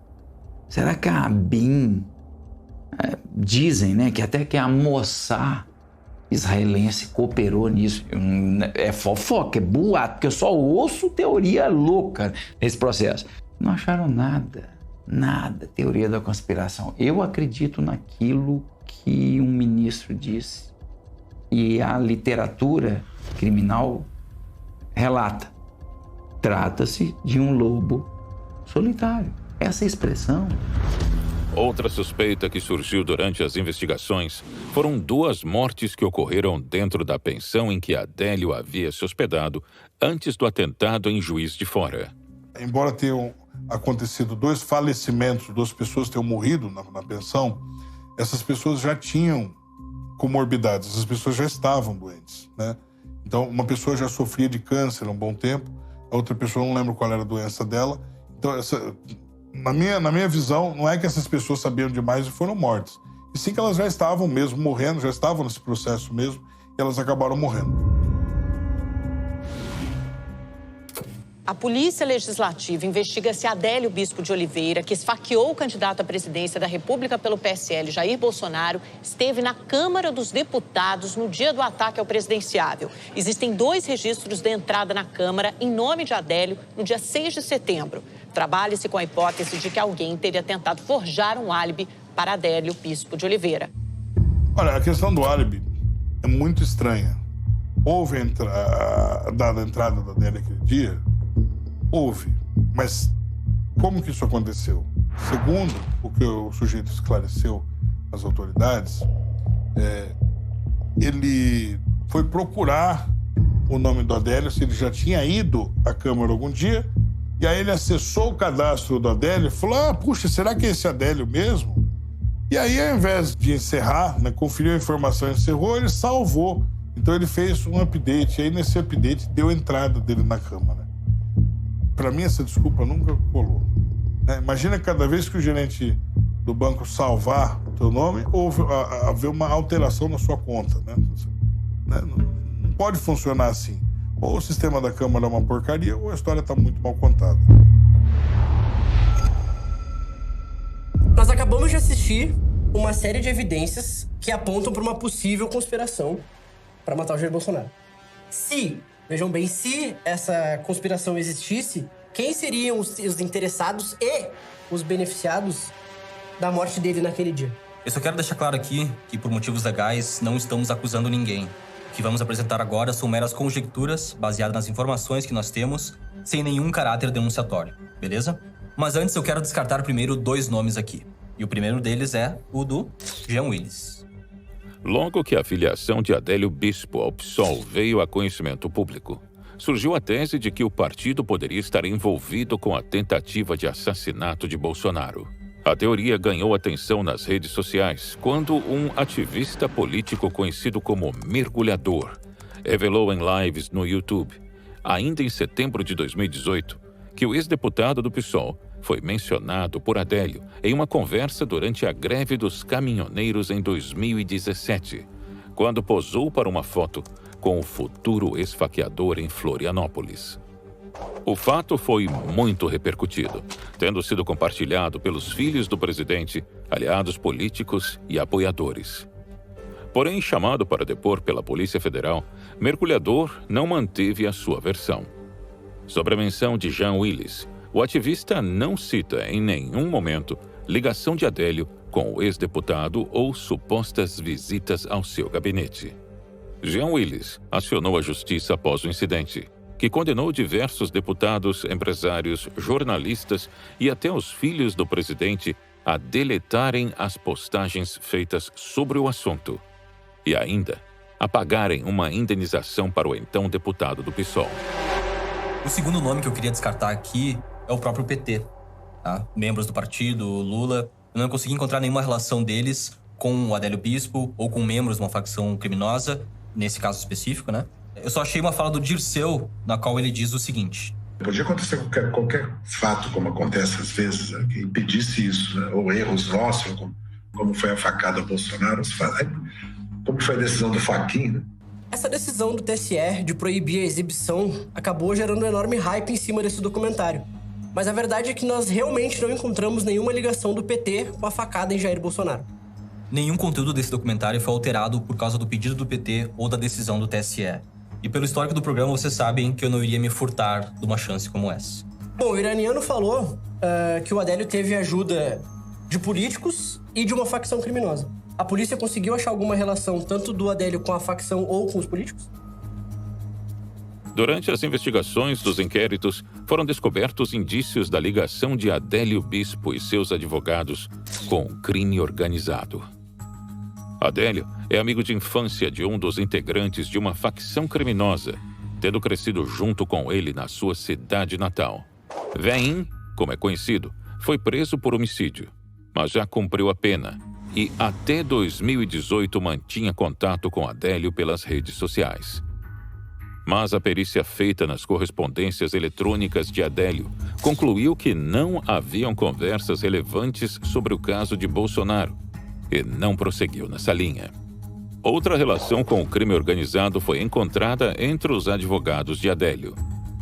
Speaker 20: Será que a ABIN, dizem, né, que até que a Mossad israelense cooperou nisso? É fofoca, é boato, porque eu só ouço teoria louca nesse processo. Não acharam nada, teoria da conspiração. Eu acredito naquilo que um ministro disse e a literatura criminal relata. Trata-se de um lobo solitário. Essa expressão.
Speaker 13: Outra suspeita que surgiu durante as investigações foram 2 mortes que ocorreram dentro da pensão em que Adélio havia se hospedado antes do atentado em Juiz de Fora.
Speaker 24: Embora tenham acontecido 2 falecimentos, 2 pessoas tenham morrido na pensão, essas pessoas já tinham comorbidades, essas pessoas já estavam doentes, né? Então, uma pessoa já sofria de câncer há um bom tempo, a outra pessoa não lembro qual era a doença dela. Então, na minha visão, não é que essas pessoas sabiam demais e foram mortas. E sim que elas já estavam mesmo morrendo, já estavam nesse processo mesmo, e elas acabaram morrendo.
Speaker 5: A Polícia Legislativa investiga se Adélio Bispo de Oliveira, que esfaqueou o candidato à presidência da República pelo PSL, Jair Bolsonaro, esteve na Câmara dos Deputados no dia do ataque ao presidenciável. Existem 2 registros de entrada na Câmara em nome de Adélio no dia 6 de setembro. Trabalha-se com a hipótese de que alguém teria tentado forjar um álibi para Adélio Bispo de Oliveira.
Speaker 24: Olha, a questão do álibi é muito estranha. Houve dada a entrada da Adélio aquele dia? Houve. Mas como que isso aconteceu? Segundo o que o sujeito esclareceu às autoridades, ele foi procurar o nome do Adélio, se ele já tinha ido à Câmara algum dia. E aí ele acessou o cadastro do Adélio e falou, puxa, será que é esse Adélio mesmo? E aí, ao invés de encerrar, né, conferiu a informação e encerrou, ele salvou. Então ele fez um update, e aí nesse update deu a entrada dele na Câmara. Para mim, essa desculpa nunca colou. Né? Imagina cada vez que o gerente do banco salvar o teu nome, houve haver uma alteração na sua conta. Né? Não pode funcionar assim. Ou o sistema da Câmara é uma porcaria, ou a história está muito mal contada.
Speaker 12: Nós acabamos de assistir uma série de evidências que apontam para uma possível conspiração para matar o Jair Bolsonaro. Vejam bem, se essa conspiração existisse, quem seriam os interessados e os beneficiados da morte dele naquele dia?
Speaker 11: Eu só quero deixar claro aqui que, por motivos legais, não estamos acusando ninguém. O que vamos apresentar agora são meras conjecturas baseadas nas informações que nós temos, sem nenhum caráter denunciatório, beleza? Mas antes eu quero descartar primeiro 2 nomes aqui. E o primeiro deles é o do Jean Willis.
Speaker 13: Logo que a filiação de Adélio Bispo ao PSOL veio a conhecimento público, surgiu a tese de que o partido poderia estar envolvido com a tentativa de assassinato de Bolsonaro. A teoria ganhou atenção nas redes sociais quando um ativista político conhecido como Mergulhador revelou em lives no YouTube, ainda em setembro de 2018, que o ex-deputado do PSOL foi mencionado por Adélio em uma conversa durante a greve dos caminhoneiros em 2017, quando posou para uma foto com o futuro esfaqueador em Florianópolis. O fato foi muito repercutido, tendo sido compartilhado pelos filhos do presidente, aliados políticos e apoiadores. Porém, chamado para depor pela Polícia Federal, Mergulhador não manteve a sua versão. Sobre a menção de Jean Willis, o ativista não cita em nenhum momento ligação de Adélio com o ex-deputado ou supostas visitas ao seu gabinete. Jean Willis acionou a justiça após o incidente. que condenou diversos deputados, empresários, jornalistas e até os filhos do presidente a deletarem as postagens feitas sobre o assunto e ainda a pagarem uma indenização para o então deputado do PSOL.
Speaker 11: O segundo nome que eu queria descartar aqui é o próprio PT. Tá? Membros do partido, Lula, eu não consegui encontrar nenhuma relação deles com o Adélio Bispo ou com membros de uma facção criminosa, nesse caso específico, né? Eu só achei uma fala do Dirceu, na qual ele diz o seguinte:
Speaker 16: podia acontecer qualquer fato, como acontece às vezes, que impedisse isso, né? Ou erros nossos, como foi a facada Bolsonaro, como foi a decisão do Fachin, né?
Speaker 12: Essa decisão do TSE de proibir a exibição acabou gerando um enorme hype em cima desse documentário. Mas a verdade é que nós realmente não encontramos nenhuma ligação do PT com a facada em Jair Bolsonaro.
Speaker 11: Nenhum conteúdo desse documentário foi alterado por causa do pedido do PT ou da decisão do TSE. E pelo histórico do programa, vocês sabem que eu não iria me furtar de uma chance como essa.
Speaker 12: Bom, o iraniano falou que o Adélio teve ajuda de políticos e de uma facção criminosa. A polícia conseguiu achar alguma relação tanto do Adélio com a facção ou com os políticos?
Speaker 13: Durante as investigações dos inquéritos, foram descobertos indícios da ligação de Adélio Bispo e seus advogados com o crime organizado. Adélio é amigo de infância de um dos integrantes de uma facção criminosa, tendo crescido junto com ele na sua cidade natal. Veim, como é conhecido, foi preso por homicídio, mas já cumpriu a pena e até 2018 mantinha contato com Adélio pelas redes sociais. Mas a perícia feita nas correspondências eletrônicas de Adélio concluiu que não haviam conversas relevantes sobre o caso de Bolsonaro e não prosseguiu nessa linha. Outra relação com o crime organizado foi encontrada entre os advogados de Adélio.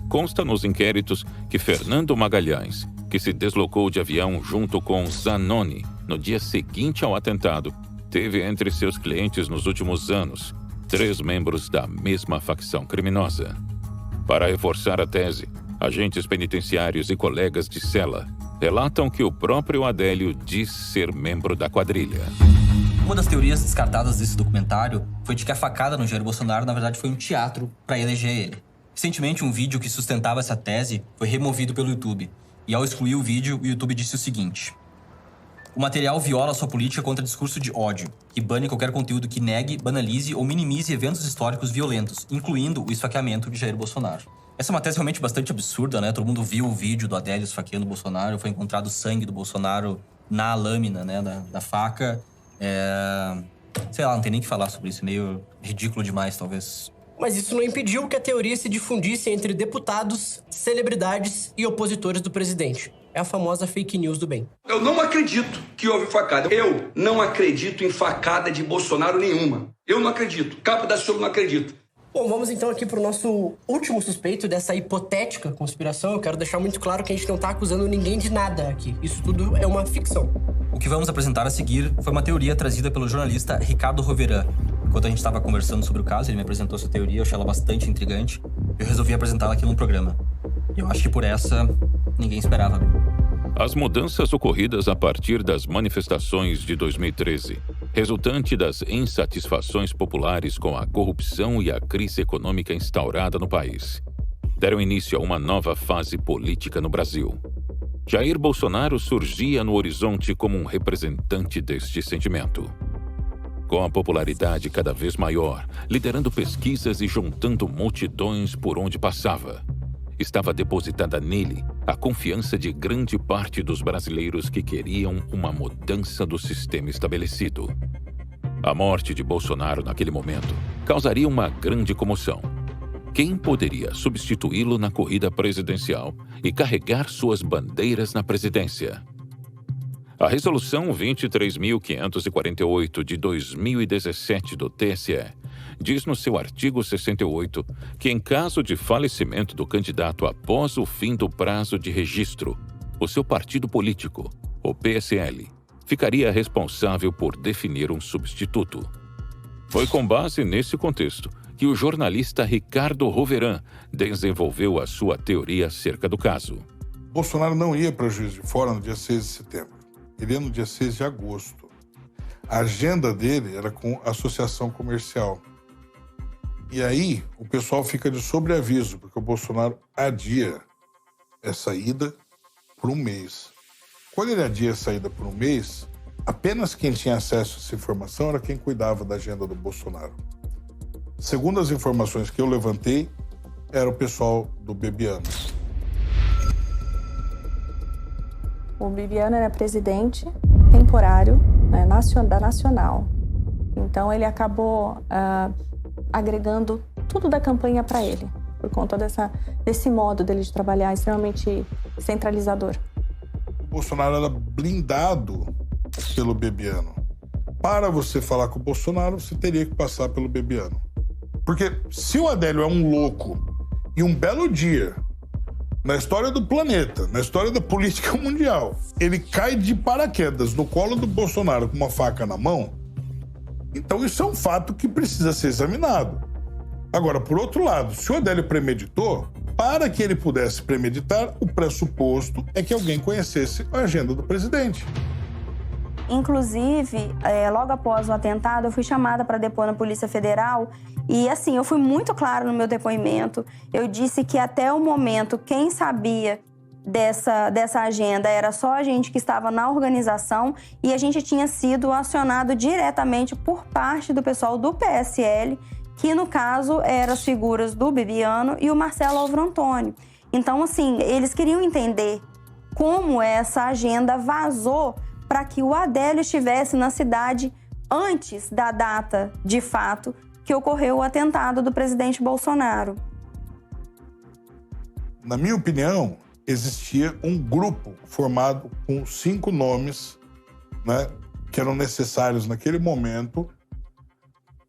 Speaker 13: Consta nos inquéritos que Fernando Magalhães, que se deslocou de avião junto com Zanoni no dia seguinte ao atentado, teve entre seus clientes nos últimos anos 3 membros da mesma facção criminosa. Para reforçar a tese, agentes penitenciários e colegas de cela relatam que o próprio Adélio diz ser membro da quadrilha.
Speaker 11: Uma das teorias descartadas desse documentário foi de que a facada no Jair Bolsonaro, na verdade, foi um teatro para eleger ele. Recentemente, um vídeo que sustentava essa tese foi removido pelo YouTube. E ao excluir o vídeo, o YouTube disse o seguinte: o material viola sua política contra discurso de ódio, que bane qualquer conteúdo que negue, banalize ou minimize eventos históricos violentos, incluindo o esfaqueamento de Jair Bolsonaro. Essa é uma tese realmente bastante absurda, né? Todo mundo viu o vídeo do Adélio esfaqueando o Bolsonaro, foi encontrado sangue do Bolsonaro na lâmina, né, da faca. Sei lá, não tem nem o que falar sobre isso, meio ridículo demais, talvez.
Speaker 12: Mas isso não impediu que a teoria se difundisse entre deputados, celebridades e opositores do presidente. É a famosa fake news do bem.
Speaker 17: Eu não acredito que houve facada. Eu não acredito em facada de Bolsonaro nenhuma. Eu não acredito. Cabo da Silva não acredito.
Speaker 12: Bom, vamos então aqui pro nosso último suspeito dessa hipotética conspiração. Eu quero deixar muito claro que a gente não tá acusando ninguém de nada aqui. Isso tudo é uma ficção.
Speaker 11: O que vamos apresentar a seguir foi uma teoria trazida pelo jornalista Ricardo Roveran. Enquanto a gente estava conversando sobre o caso, ele me apresentou essa teoria, eu achei ela bastante intrigante. Eu resolvi apresentá-la aqui no programa. Eu acho que por essa, ninguém esperava.
Speaker 13: As mudanças ocorridas a partir das manifestações de 2013, resultante das insatisfações populares com a corrupção e a crise econômica instaurada no país, deram início a uma nova fase política no Brasil. Jair Bolsonaro surgia no horizonte como um representante deste sentimento. Com a popularidade cada vez maior, liderando pesquisas e juntando multidões por onde passava, estava depositada nele a confiança de grande parte dos brasileiros que queriam uma mudança do sistema estabelecido. A morte de Bolsonaro naquele momento causaria uma grande comoção. Quem poderia substituí-lo na corrida presidencial e carregar suas bandeiras na presidência? A Resolução 23.548 de 2017 do TSE diz no seu artigo 68 que, em caso de falecimento do candidato após o fim do prazo de registro, o seu partido político, o PSL, ficaria responsável por definir um substituto. Foi com base nesse contexto que o jornalista Ricardo Roveran desenvolveu a sua teoria acerca do caso.
Speaker 24: Bolsonaro não ia para Juiz de Fora no dia 6 de setembro. Ele ia no dia 6 de agosto. A agenda dele era com associação comercial. E aí, o pessoal fica de sobreaviso, porque o Bolsonaro adia essa ida por um mês. Quando ele adia essa ida por um mês, apenas quem tinha acesso a essa informação era quem cuidava da agenda do Bolsonaro. Segundo as informações que eu levantei, era o pessoal do Bebiano.
Speaker 8: O Bebiano era presidente temporário, né, da Nacional. Então, ele acabou agregando tudo da campanha para ele, por conta desse modo dele de trabalhar extremamente centralizador.
Speaker 24: O Bolsonaro era blindado pelo Bebiano. Para você falar com o Bolsonaro, você teria que passar pelo Bebiano. Porque se o Adélio é um louco e um belo dia, na história do planeta, na história da política mundial, ele cai de paraquedas no colo do Bolsonaro com uma faca na mão, então isso é um fato que precisa ser examinado. Agora, por outro lado, se o Adélio premeditou, para que ele pudesse premeditar, o pressuposto é que alguém conhecesse a agenda do presidente.
Speaker 6: Inclusive, logo após o atentado, eu fui chamada para depor na Polícia Federal e, assim, eu fui muito clara no meu depoimento. Eu disse que até o momento, quem sabia dessa agenda era só a gente que estava na organização e a gente tinha sido acionado diretamente por parte do pessoal do PSL, que no caso eram as figuras do Bebiano e o Marcelo Álvaro Antônio. Então, assim, eles queriam entender como essa agenda vazou para que o Adélio estivesse na cidade antes da data, de fato, que ocorreu o atentado do presidente Bolsonaro.
Speaker 24: Na minha opinião, existia um grupo formado com 5 nomes, né, que eram necessários naquele momento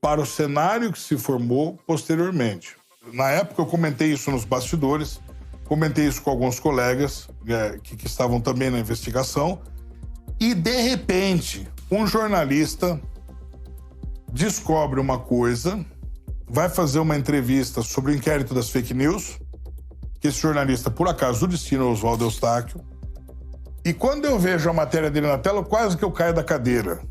Speaker 24: para o cenário que se formou posteriormente. Na época, eu comentei isso nos bastidores, comentei isso com alguns colegas que estavam também na investigação, e, de repente, um jornalista descobre uma coisa, vai fazer uma entrevista sobre o inquérito das fake news, que esse jornalista, por acaso, o destino é Oswaldo Eustáquio, e quando eu vejo a matéria dele na tela, quase que eu caio da cadeira.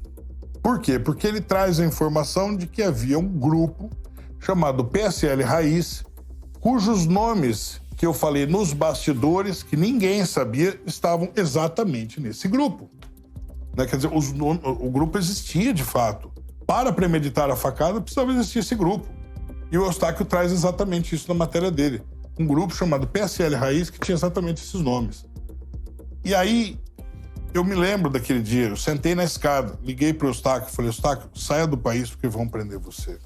Speaker 24: Por quê? Porque ele traz a informação de que havia um grupo chamado PSL Raiz, cujos nomes que eu falei nos bastidores, que ninguém sabia, estavam exatamente nesse grupo. Quer dizer, o grupo existia de fato. Para premeditar a facada, precisava existir esse grupo. E o Eustáquio traz exatamente isso na matéria dele. Um grupo chamado PSL Raiz, que tinha exatamente esses nomes. E aí, eu me lembro daquele dia, eu sentei na escada, liguei para o Eustáquio, falei, Eustáquio, saia do país porque vão prender você.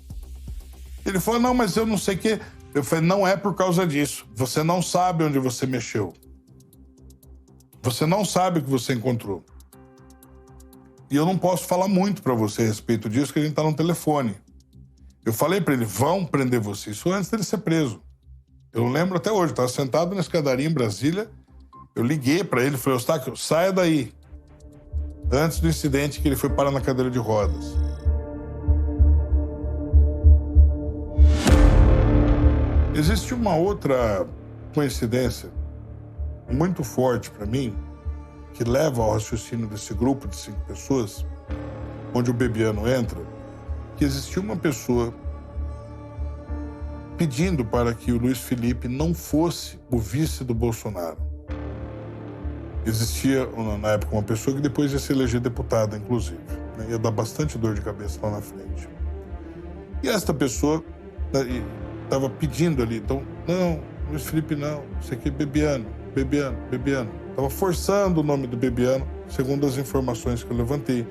Speaker 24: Ele falou, não, mas eu não sei o quê. Eu falei, não é por causa disso. Você não sabe onde você mexeu. Você não sabe o que você encontrou. E eu não posso falar muito para você a respeito disso, porque a gente tá no telefone. Eu falei para ele, vão prender você. Isso antes dele ser preso. Eu lembro até hoje, eu estava sentado na escadaria em Brasília, eu liguei para ele e falei, Eustáquio, saia daí. Antes do incidente que ele foi parar na cadeira de rodas. Existe uma outra coincidência muito forte para mim, que leva ao raciocínio desse grupo de 5 pessoas, onde o Bebiano entra, que existiu uma pessoa pedindo para que o Luiz Felipe não fosse o vice do Bolsonaro. Existia, na época, uma pessoa que depois ia se eleger deputada, inclusive. Né? Ia dar bastante dor de cabeça lá na frente. E esta pessoa estava pedindo ali, então, não, Luiz Felipe não, isso aqui é Bebiano. Estava forçando o nome do Bebiano, segundo as informações que eu levantei,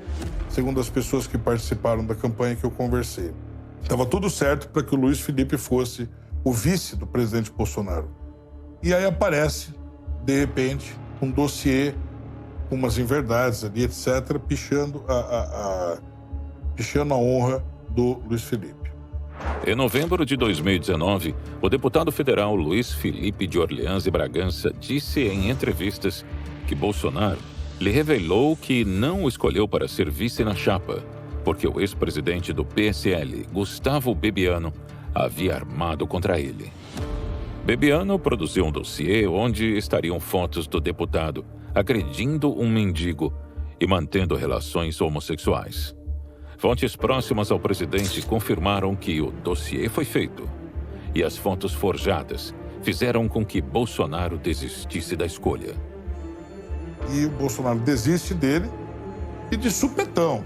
Speaker 24: segundo as pessoas que participaram da campanha que eu conversei. Estava tudo certo para que o Luiz Felipe fosse o vice do presidente Bolsonaro. E aí aparece, de repente, um dossiê com umas inverdades ali, etc., pichando a honra do Luiz Felipe.
Speaker 13: Em novembro de 2019, o deputado federal Luiz Felipe de Orleans e Bragança disse em entrevistas que Bolsonaro lhe revelou que não o escolheu para ser vice na chapa, porque o ex-presidente do PSL, Gustavo Bebiano, havia armado contra ele. Bebiano produziu um dossiê onde estariam fotos do deputado agredindo um mendigo e mantendo relações homossexuais. Fontes próximas ao presidente confirmaram que o dossiê foi feito. E as fotos forjadas fizeram com que Bolsonaro desistisse da escolha.
Speaker 24: E o Bolsonaro desiste dele e de supetão,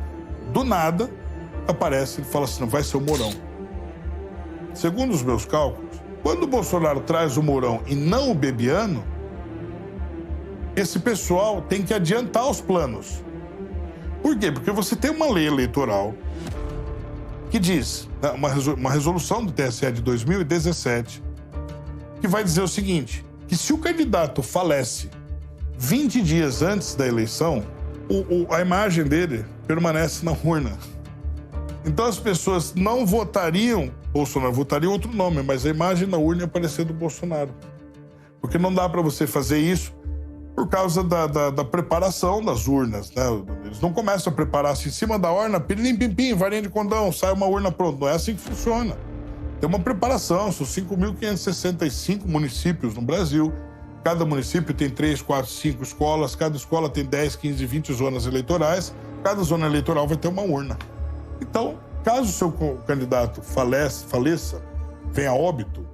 Speaker 24: do nada, aparece e fala assim, não vai ser o Mourão. Segundo os meus cálculos, quando o Bolsonaro traz o Mourão e não o Bebiano, esse pessoal tem que adiantar os planos. Por quê? Porque você tem uma lei eleitoral que diz, uma resolução do TSE de 2017, que vai dizer o seguinte, que se o candidato falece 20 dias antes da eleição, a imagem dele permanece na urna. Então as pessoas não votariam Bolsonaro, votariam outro nome, mas a imagem na urna ia aparecer do Bolsonaro. Porque não dá para você fazer isso por causa da preparação das urnas, né? Eles não começam a preparar assim, em cima da urna, pirim-pim-pim, varinha de condão, sai uma urna pronta. Não é assim que funciona. Tem uma preparação, são 5.565 municípios no Brasil. Cada município tem 3, 4, 5 escolas, cada escola tem 10, 15, 20 zonas eleitorais. Cada zona eleitoral vai ter uma urna. Então, caso o seu candidato faleça, venha a óbito,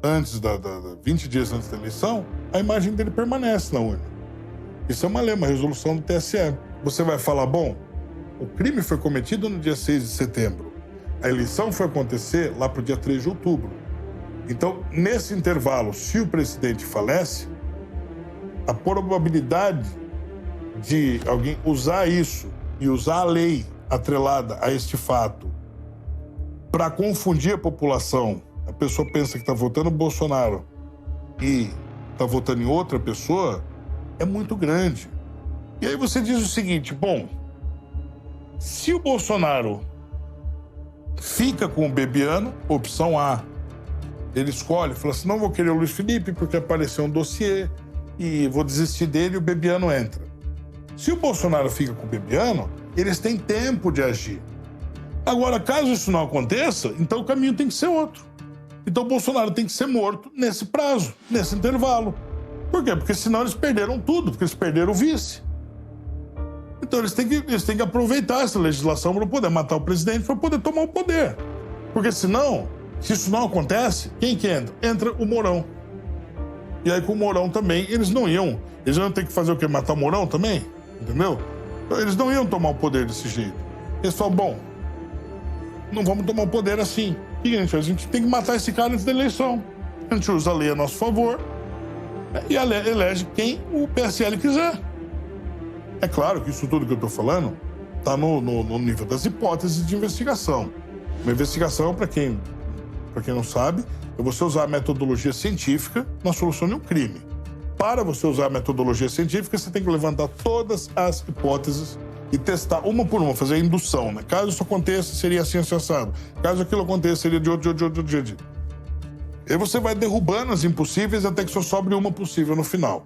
Speaker 24: antes 20 dias antes da eleição, a imagem dele permanece na urna. Isso é uma lei, uma resolução do TSE. Você vai falar, bom, o crime foi cometido no dia 6 de setembro. A eleição foi acontecer lá para o dia 3 de outubro. Então, nesse intervalo, se o presidente falece, a probabilidade de alguém usar isso e usar a lei atrelada a este fato para confundir a população, a pessoa pensa que está votando Bolsonaro e está votando em outra pessoa, é muito grande. E aí você diz o seguinte, bom, se o Bolsonaro fica com o Bebiano, opção A, ele escolhe, fala assim, não vou querer o Luiz Felipe porque apareceu um dossiê e vou desistir dele e o Bebiano entra. Se o Bolsonaro fica com o Bebiano, eles têm tempo de agir. Agora, caso isso não aconteça, então o caminho tem que ser outro. Então o Bolsonaro tem que ser morto nesse prazo, nesse intervalo. Por quê? Porque senão eles perderam tudo, porque eles perderam o vice. Então eles têm que aproveitar essa legislação para poder matar o presidente, para poder tomar o poder. Porque senão, se isso não acontece, quem que entra? Entra o Mourão. E aí com o Mourão também, eles não iam ter que fazer o quê? Matar o Mourão também? Entendeu? Então, eles não iam tomar o poder desse jeito. Eles falam, bom, não vamos tomar o poder assim. E a gente tem que matar esse cara antes da eleição. A gente usa a lei a nosso favor e elege quem o PSL quiser. É claro que isso tudo que eu estou falando está no nível das hipóteses de investigação. Uma investigação, para quem não sabe, é você usar a metodologia científica na solução de um crime. Para você usar a metodologia científica, você tem que levantar todas as hipóteses e testar uma por uma, fazer a indução, né? Caso isso aconteça, seria assim associado. Caso aquilo aconteça, seria de outro. E aí você vai derrubando as impossíveis até que só sobre uma possível no final.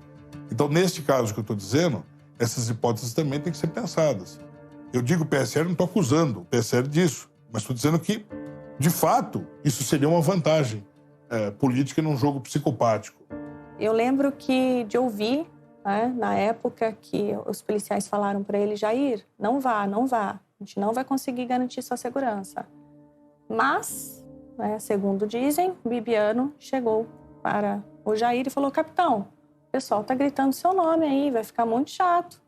Speaker 24: Então, neste caso que eu estou dizendo, essas hipóteses também têm que ser pensadas. Eu digo PSL, não estou acusando o PSL disso, mas estou dizendo que, de fato, isso seria uma vantagem política num jogo psicopático.
Speaker 8: Eu lembro de ouvir, né, na época que os policiais falaram para ele, Jair, não vá, a gente não vai conseguir garantir sua segurança. Mas, né, segundo dizem, o Bebiano chegou para o Jair e falou, capitão, o pessoal está gritando seu nome aí, vai ficar muito chato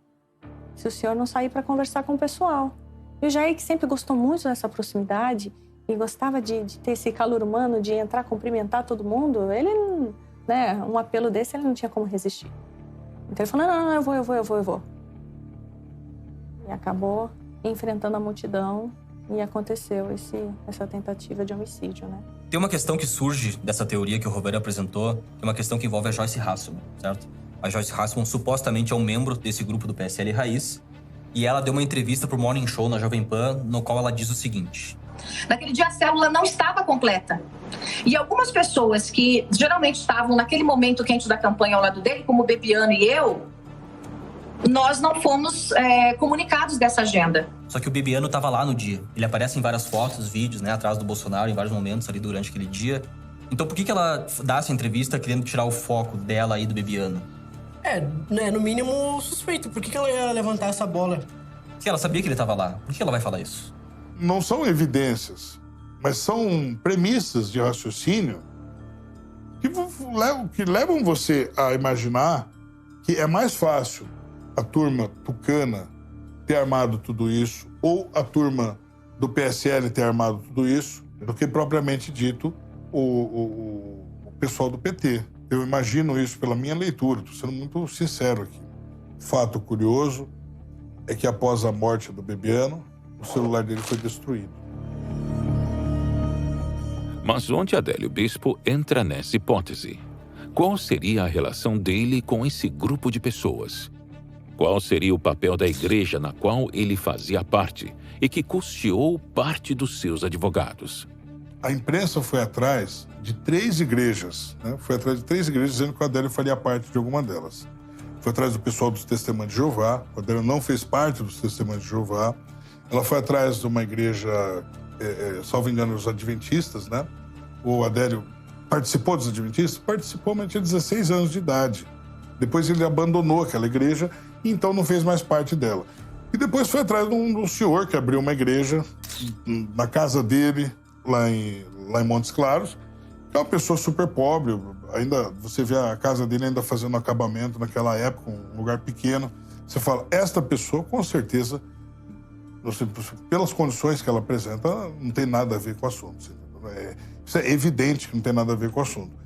Speaker 8: se o senhor não sair para conversar com o pessoal. E o Jair, que sempre gostou muito dessa proximidade e gostava de ter esse calor humano, de entrar, cumprimentar todo mundo, ele, né, um apelo desse ele não tinha como resistir. Então ele falou, não, eu vou. E acabou enfrentando a multidão e aconteceu essa tentativa de homicídio, né?
Speaker 11: Tem uma questão que surge dessa teoria que o Roberto apresentou, que é uma questão que envolve a Joyce Hasselman, certo? A Joyce Hasselman supostamente é um membro desse grupo do PSL Raiz e ela deu uma entrevista pro Morning Show na Jovem Pan, no qual ela diz o seguinte:
Speaker 18: naquele dia a célula não estava completa. E algumas pessoas que geralmente estavam naquele momento quente da campanha ao lado dele, como o Bebiano e eu, nós não fomos comunicados dessa agenda.
Speaker 11: Só que o Bebiano estava lá no dia. Ele aparece em várias fotos, vídeos, né, atrás do Bolsonaro, em vários momentos ali durante aquele dia. Então por que ela dá essa entrevista querendo tirar o foco dela aí do Bebiano?
Speaker 12: No mínimo suspeito. Por que ela ia levantar essa bola?
Speaker 11: Se ela sabia que ele estava lá, por que ela vai falar isso?
Speaker 24: Não são evidências, mas são premissas de raciocínio que levam você a imaginar que é mais fácil a turma tucana ter armado tudo isso ou a turma do PSL ter armado tudo isso do que propriamente dito o pessoal do PT. Eu imagino isso pela minha leitura, estou sendo muito sincero aqui. Fato curioso é que após a morte do Bebiano, o celular dele foi destruído.
Speaker 13: Mas onde Adélio Bispo entra nessa hipótese? Qual seria a relação dele com esse grupo de pessoas? Qual seria o papel da igreja na qual ele fazia parte e que custeou parte dos seus advogados?
Speaker 24: A imprensa foi atrás de 3 igrejas, né? Foi atrás de 3 igrejas dizendo que o Adélio faria parte de alguma delas. Foi atrás do pessoal dos Testemunhos de Jeová, o Adélio não fez parte dos Testemunhos de Jeová. Ela foi atrás de uma igreja, salvo engano, os Adventistas, né? O Adélio participou dos Adventistas? Participou, mas tinha 16 anos de idade. Depois ele abandonou aquela igreja e então não fez mais parte dela. E depois foi atrás de um senhor que abriu uma igreja na casa dele, lá em Montes Claros, que é uma pessoa super pobre. Ainda você vê a casa dele ainda fazendo acabamento naquela época, um lugar pequeno. Você fala, esta pessoa, com certeza, pelas condições que ela apresenta, não tem nada a ver com o assunto. Isso é evidente que não tem nada a ver com o assunto.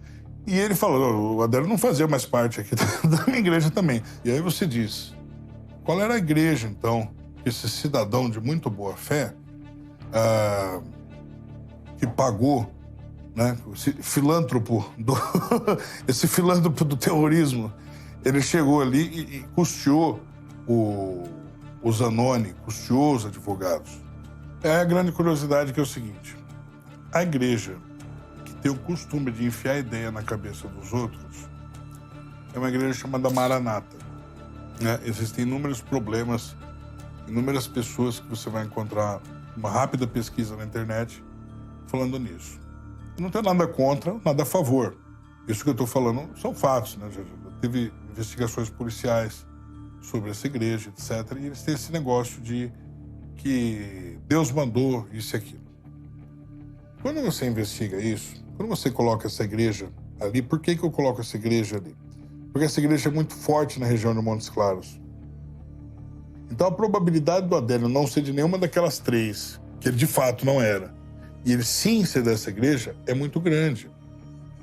Speaker 24: E ele falou, o Adélio não fazia mais parte aqui da minha igreja também. E aí você diz, qual era a igreja, então, que esse cidadão de muito boa fé, que pagou, né, esse filântropo do terrorismo, ele chegou ali e custeou o Zanoni, custeou os advogados. É a grande curiosidade que é o seguinte, a igreja que tem o costume de enfiar ideia na cabeça dos outros é uma igreja chamada Maranata. Né? Existem inúmeros problemas, inúmeras pessoas que você vai encontrar uma rápida pesquisa na internet falando nisso. Eu não tenho nada contra, nada a favor. Isso que eu estou falando são fatos, né? Já teve investigações policiais sobre essa igreja, etc. E eles têm esse negócio de que Deus mandou isso e aquilo. Quando você investiga isso, quando você coloca essa igreja ali, por que eu coloco essa igreja ali? Porque essa igreja é muito forte na região de Montes Claros. Então a probabilidade do Adélio não ser de nenhuma daquelas 3, que ele de fato não era, e ele sim ser dessa igreja, é muito grande.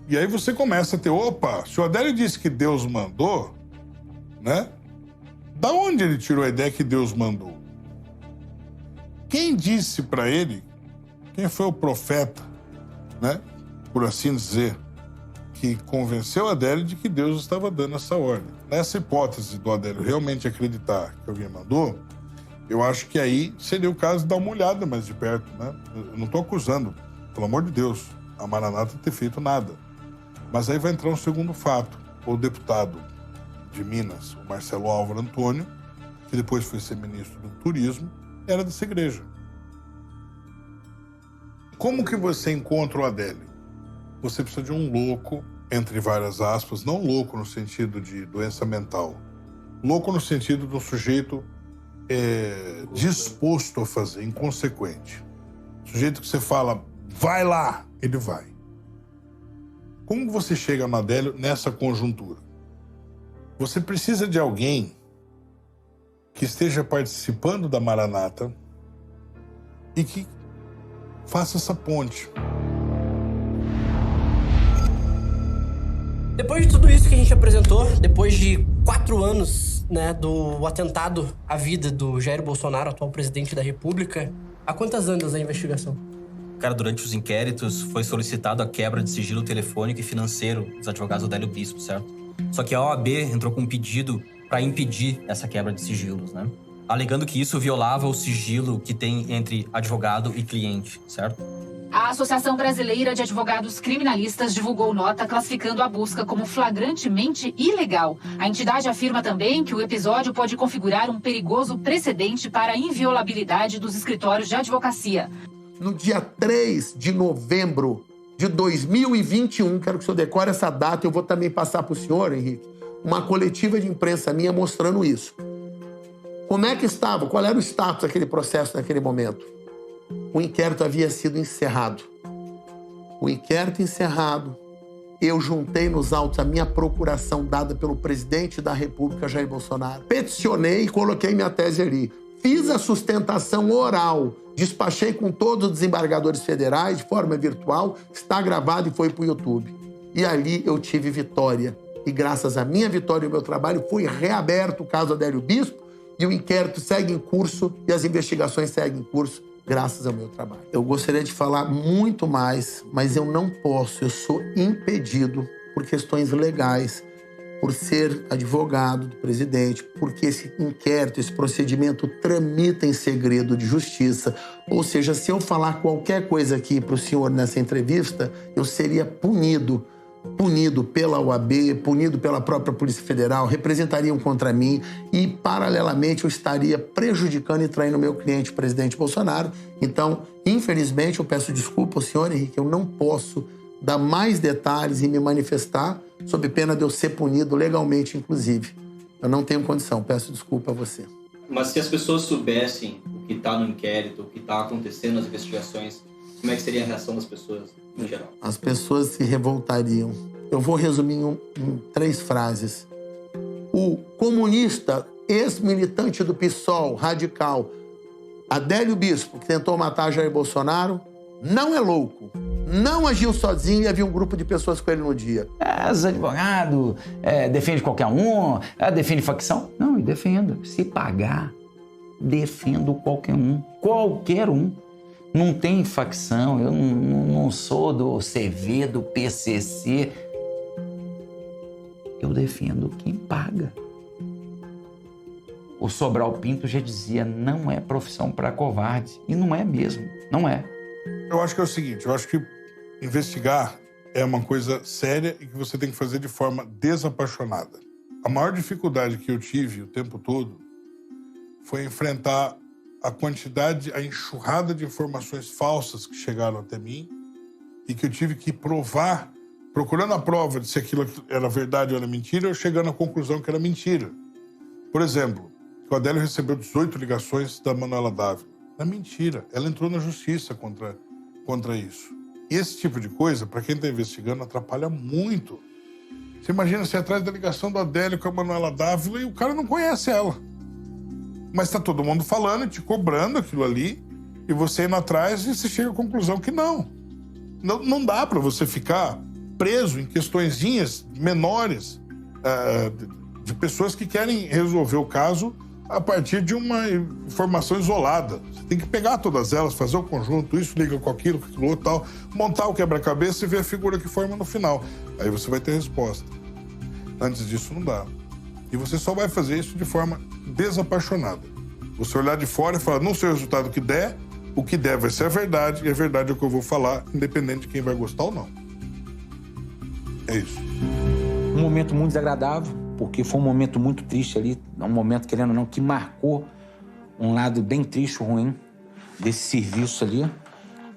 Speaker 24: E aí você começa a ter, opa, se o Adélio disse que Deus mandou, né? Da onde ele tirou a ideia que Deus mandou? Quem disse para ele, quem foi o profeta, né? Por assim dizer, que convenceu Adélio de que Deus estava dando essa ordem. Nessa hipótese do Adélio realmente acreditar que alguém mandou, eu acho que aí seria o caso de dar uma olhada mais de perto, né? Eu não estou acusando, pelo amor de Deus, a Maranata ter feito nada. Mas aí vai entrar um segundo fato. O deputado de Minas, o Marcelo Álvaro Antônio, que depois foi ser ministro do Turismo, era dessa igreja. Como que você encontra o Adélio? Você precisa de um louco, entre várias aspas, não louco no sentido de doença mental, louco no sentido de um sujeito disposto a fazer, inconsequente. Sujeito que você fala, vai lá, ele vai. Como você chega no Adélio nessa conjuntura? Você precisa de alguém que esteja participando da Maranata e que faça essa ponte.
Speaker 12: Depois de tudo isso que a gente apresentou, depois de 4 anos, né, do atentado à vida do Jair Bolsonaro, atual presidente da República, há quantas andas a investigação?
Speaker 11: Cara, durante os inquéritos foi solicitado a quebra de sigilo telefônico e financeiro dos advogados do Adélio Bispo, certo? Só que a OAB entrou com um pedido para impedir essa quebra de sigilos, né? Alegando que isso violava o sigilo que tem entre advogado e cliente, certo?
Speaker 4: A Associação Brasileira de Advogados Criminalistas divulgou nota classificando a busca como flagrantemente ilegal. A entidade afirma também que o episódio pode configurar um perigoso precedente para a inviolabilidade dos escritórios de advocacia.
Speaker 3: No dia 3 de novembro de 2021, quero que o senhor decore essa data, eu vou também passar para o senhor, Henrique, uma coletiva de imprensa minha mostrando isso. Como é que estava? Qual era o status daquele processo naquele momento? O inquérito havia sido encerrado. O inquérito encerrado, eu juntei nos autos a minha procuração dada pelo presidente da República, Jair Bolsonaro. Peticionei e coloquei minha tese ali. Fiz a sustentação oral, despachei com todos os desembargadores federais de forma virtual, está gravado e foi para o YouTube. E ali eu tive vitória. E graças à minha vitória e ao meu trabalho, foi reaberto o caso Adélio Bispo e o inquérito segue em curso e as investigações seguem em curso graças ao meu trabalho. Eu gostaria de falar muito mais, mas eu não posso, eu sou impedido por questões legais, por ser advogado do presidente, porque esse inquérito, esse procedimento tramita em segredo de justiça. Ou seja, se eu falar qualquer coisa aqui para o senhor nessa entrevista, eu seria punido pela OAB, punido pela própria Polícia Federal, representariam contra mim e, paralelamente, eu estaria prejudicando e traindo o meu cliente, o presidente Bolsonaro. Então, infelizmente, eu peço desculpa ao senhor, Henrique, eu não posso dar mais detalhes e me manifestar sob pena de eu ser punido legalmente, inclusive. Eu não tenho condição, peço desculpa a você.
Speaker 11: Mas se as pessoas soubessem o que está no inquérito, o que está acontecendo nas investigações, como é que seria a reação das pessoas no geral?
Speaker 3: As pessoas se revoltariam. Eu vou resumir em 3 frases. O comunista, ex-militante do PSOL, radical, Adélio Bispo, que tentou matar Jair Bolsonaro, não é louco. Não agiu sozinho e havia um grupo de pessoas com ele no dia.
Speaker 20: Os advogados defende qualquer um, defende facção. Não, eu defendo. Se pagar, defendo qualquer um. Qualquer um. Não tem facção, eu não sou do CV, do PCC. Eu defendo quem paga. O Sobral Pinto já dizia, não é profissão para covarde. E não é mesmo, não é.
Speaker 24: Eu acho que é o seguinte, eu acho que investigar é uma coisa séria e que você tem que fazer de forma desapaixonada. A maior dificuldade que eu tive o tempo todo foi enfrentar a quantidade, a enxurrada de informações falsas que chegaram até mim e que eu tive que provar, procurando a prova de se aquilo era verdade ou era mentira, eu chegando à conclusão que era mentira. Por exemplo, o Adélio recebeu 18 ligações da Manuela Dávila. É mentira. Ela entrou na justiça contra isso. E esse tipo de coisa, para quem está investigando, atrapalha muito. Você imagina você atrás da ligação do Adélio com a Manuela Dávila e o cara não conhece ela. Mas está todo mundo falando, te cobrando aquilo ali, e você indo atrás e você chega à conclusão que não. Não dá para você ficar preso em questõezinhas menores de pessoas que querem resolver o caso a partir de uma informação isolada. Você tem que pegar todas elas, fazer o conjunto, isso liga com aquilo outro, tal, montar o quebra-cabeça e ver a figura que forma no final. Aí você vai ter resposta. Antes disso, não dá. E você só vai fazer isso de forma desapaixonada. Você olhar de fora e falar, não sei o resultado que der, o que der vai ser a verdade, e a verdade é o que eu vou falar, independente de quem vai gostar ou não. É isso.
Speaker 7: Um momento muito desagradável, porque foi um momento muito triste ali, um momento, querendo ou não, que marcou um lado bem triste, ruim, desse serviço ali.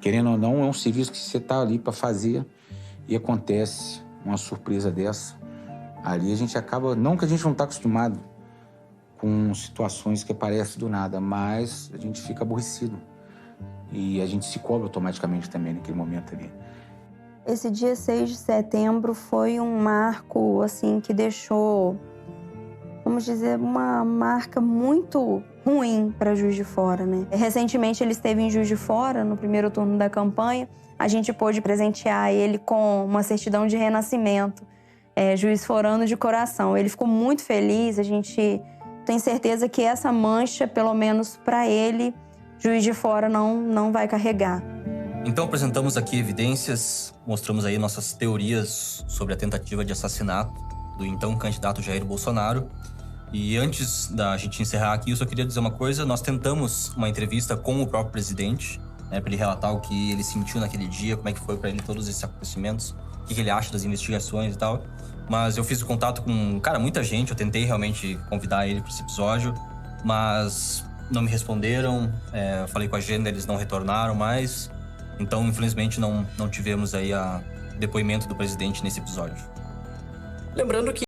Speaker 7: Querendo ou não, é um serviço que você está ali para fazer e acontece uma surpresa dessa. Ali a gente acaba, não que a gente não está acostumado com situações que aparecem do nada, mas a gente fica aborrecido. E a gente se cobra automaticamente também naquele momento ali.
Speaker 6: Esse dia 6 de setembro foi um marco, assim, que deixou, vamos dizer, uma marca muito ruim para Juiz de Fora, né? Recentemente ele esteve em Juiz de Fora, no primeiro turno da campanha. A gente pôde presentear ele com uma certidão de renascimento. Juiz forano de coração. Ele ficou muito feliz, a gente tem certeza que essa mancha, pelo menos para ele, Juiz de Fora não vai carregar.
Speaker 11: Então apresentamos aqui evidências, mostramos aí nossas teorias sobre a tentativa de assassinato do então candidato Jair Bolsonaro. E antes da gente encerrar aqui, eu só queria dizer uma coisa, nós tentamos uma entrevista com o próprio presidente, para ele relatar o que ele sentiu naquele dia, como é que foi para ele todos esses acontecimentos, o que ele acha das investigações e tal. Mas eu fiz o contato com, muita gente, eu tentei realmente convidar ele para esse episódio, mas não me responderam, eu falei com a agenda, eles não retornaram mais. Então, infelizmente, não tivemos aí o depoimento do presidente nesse episódio.
Speaker 12: Lembrando que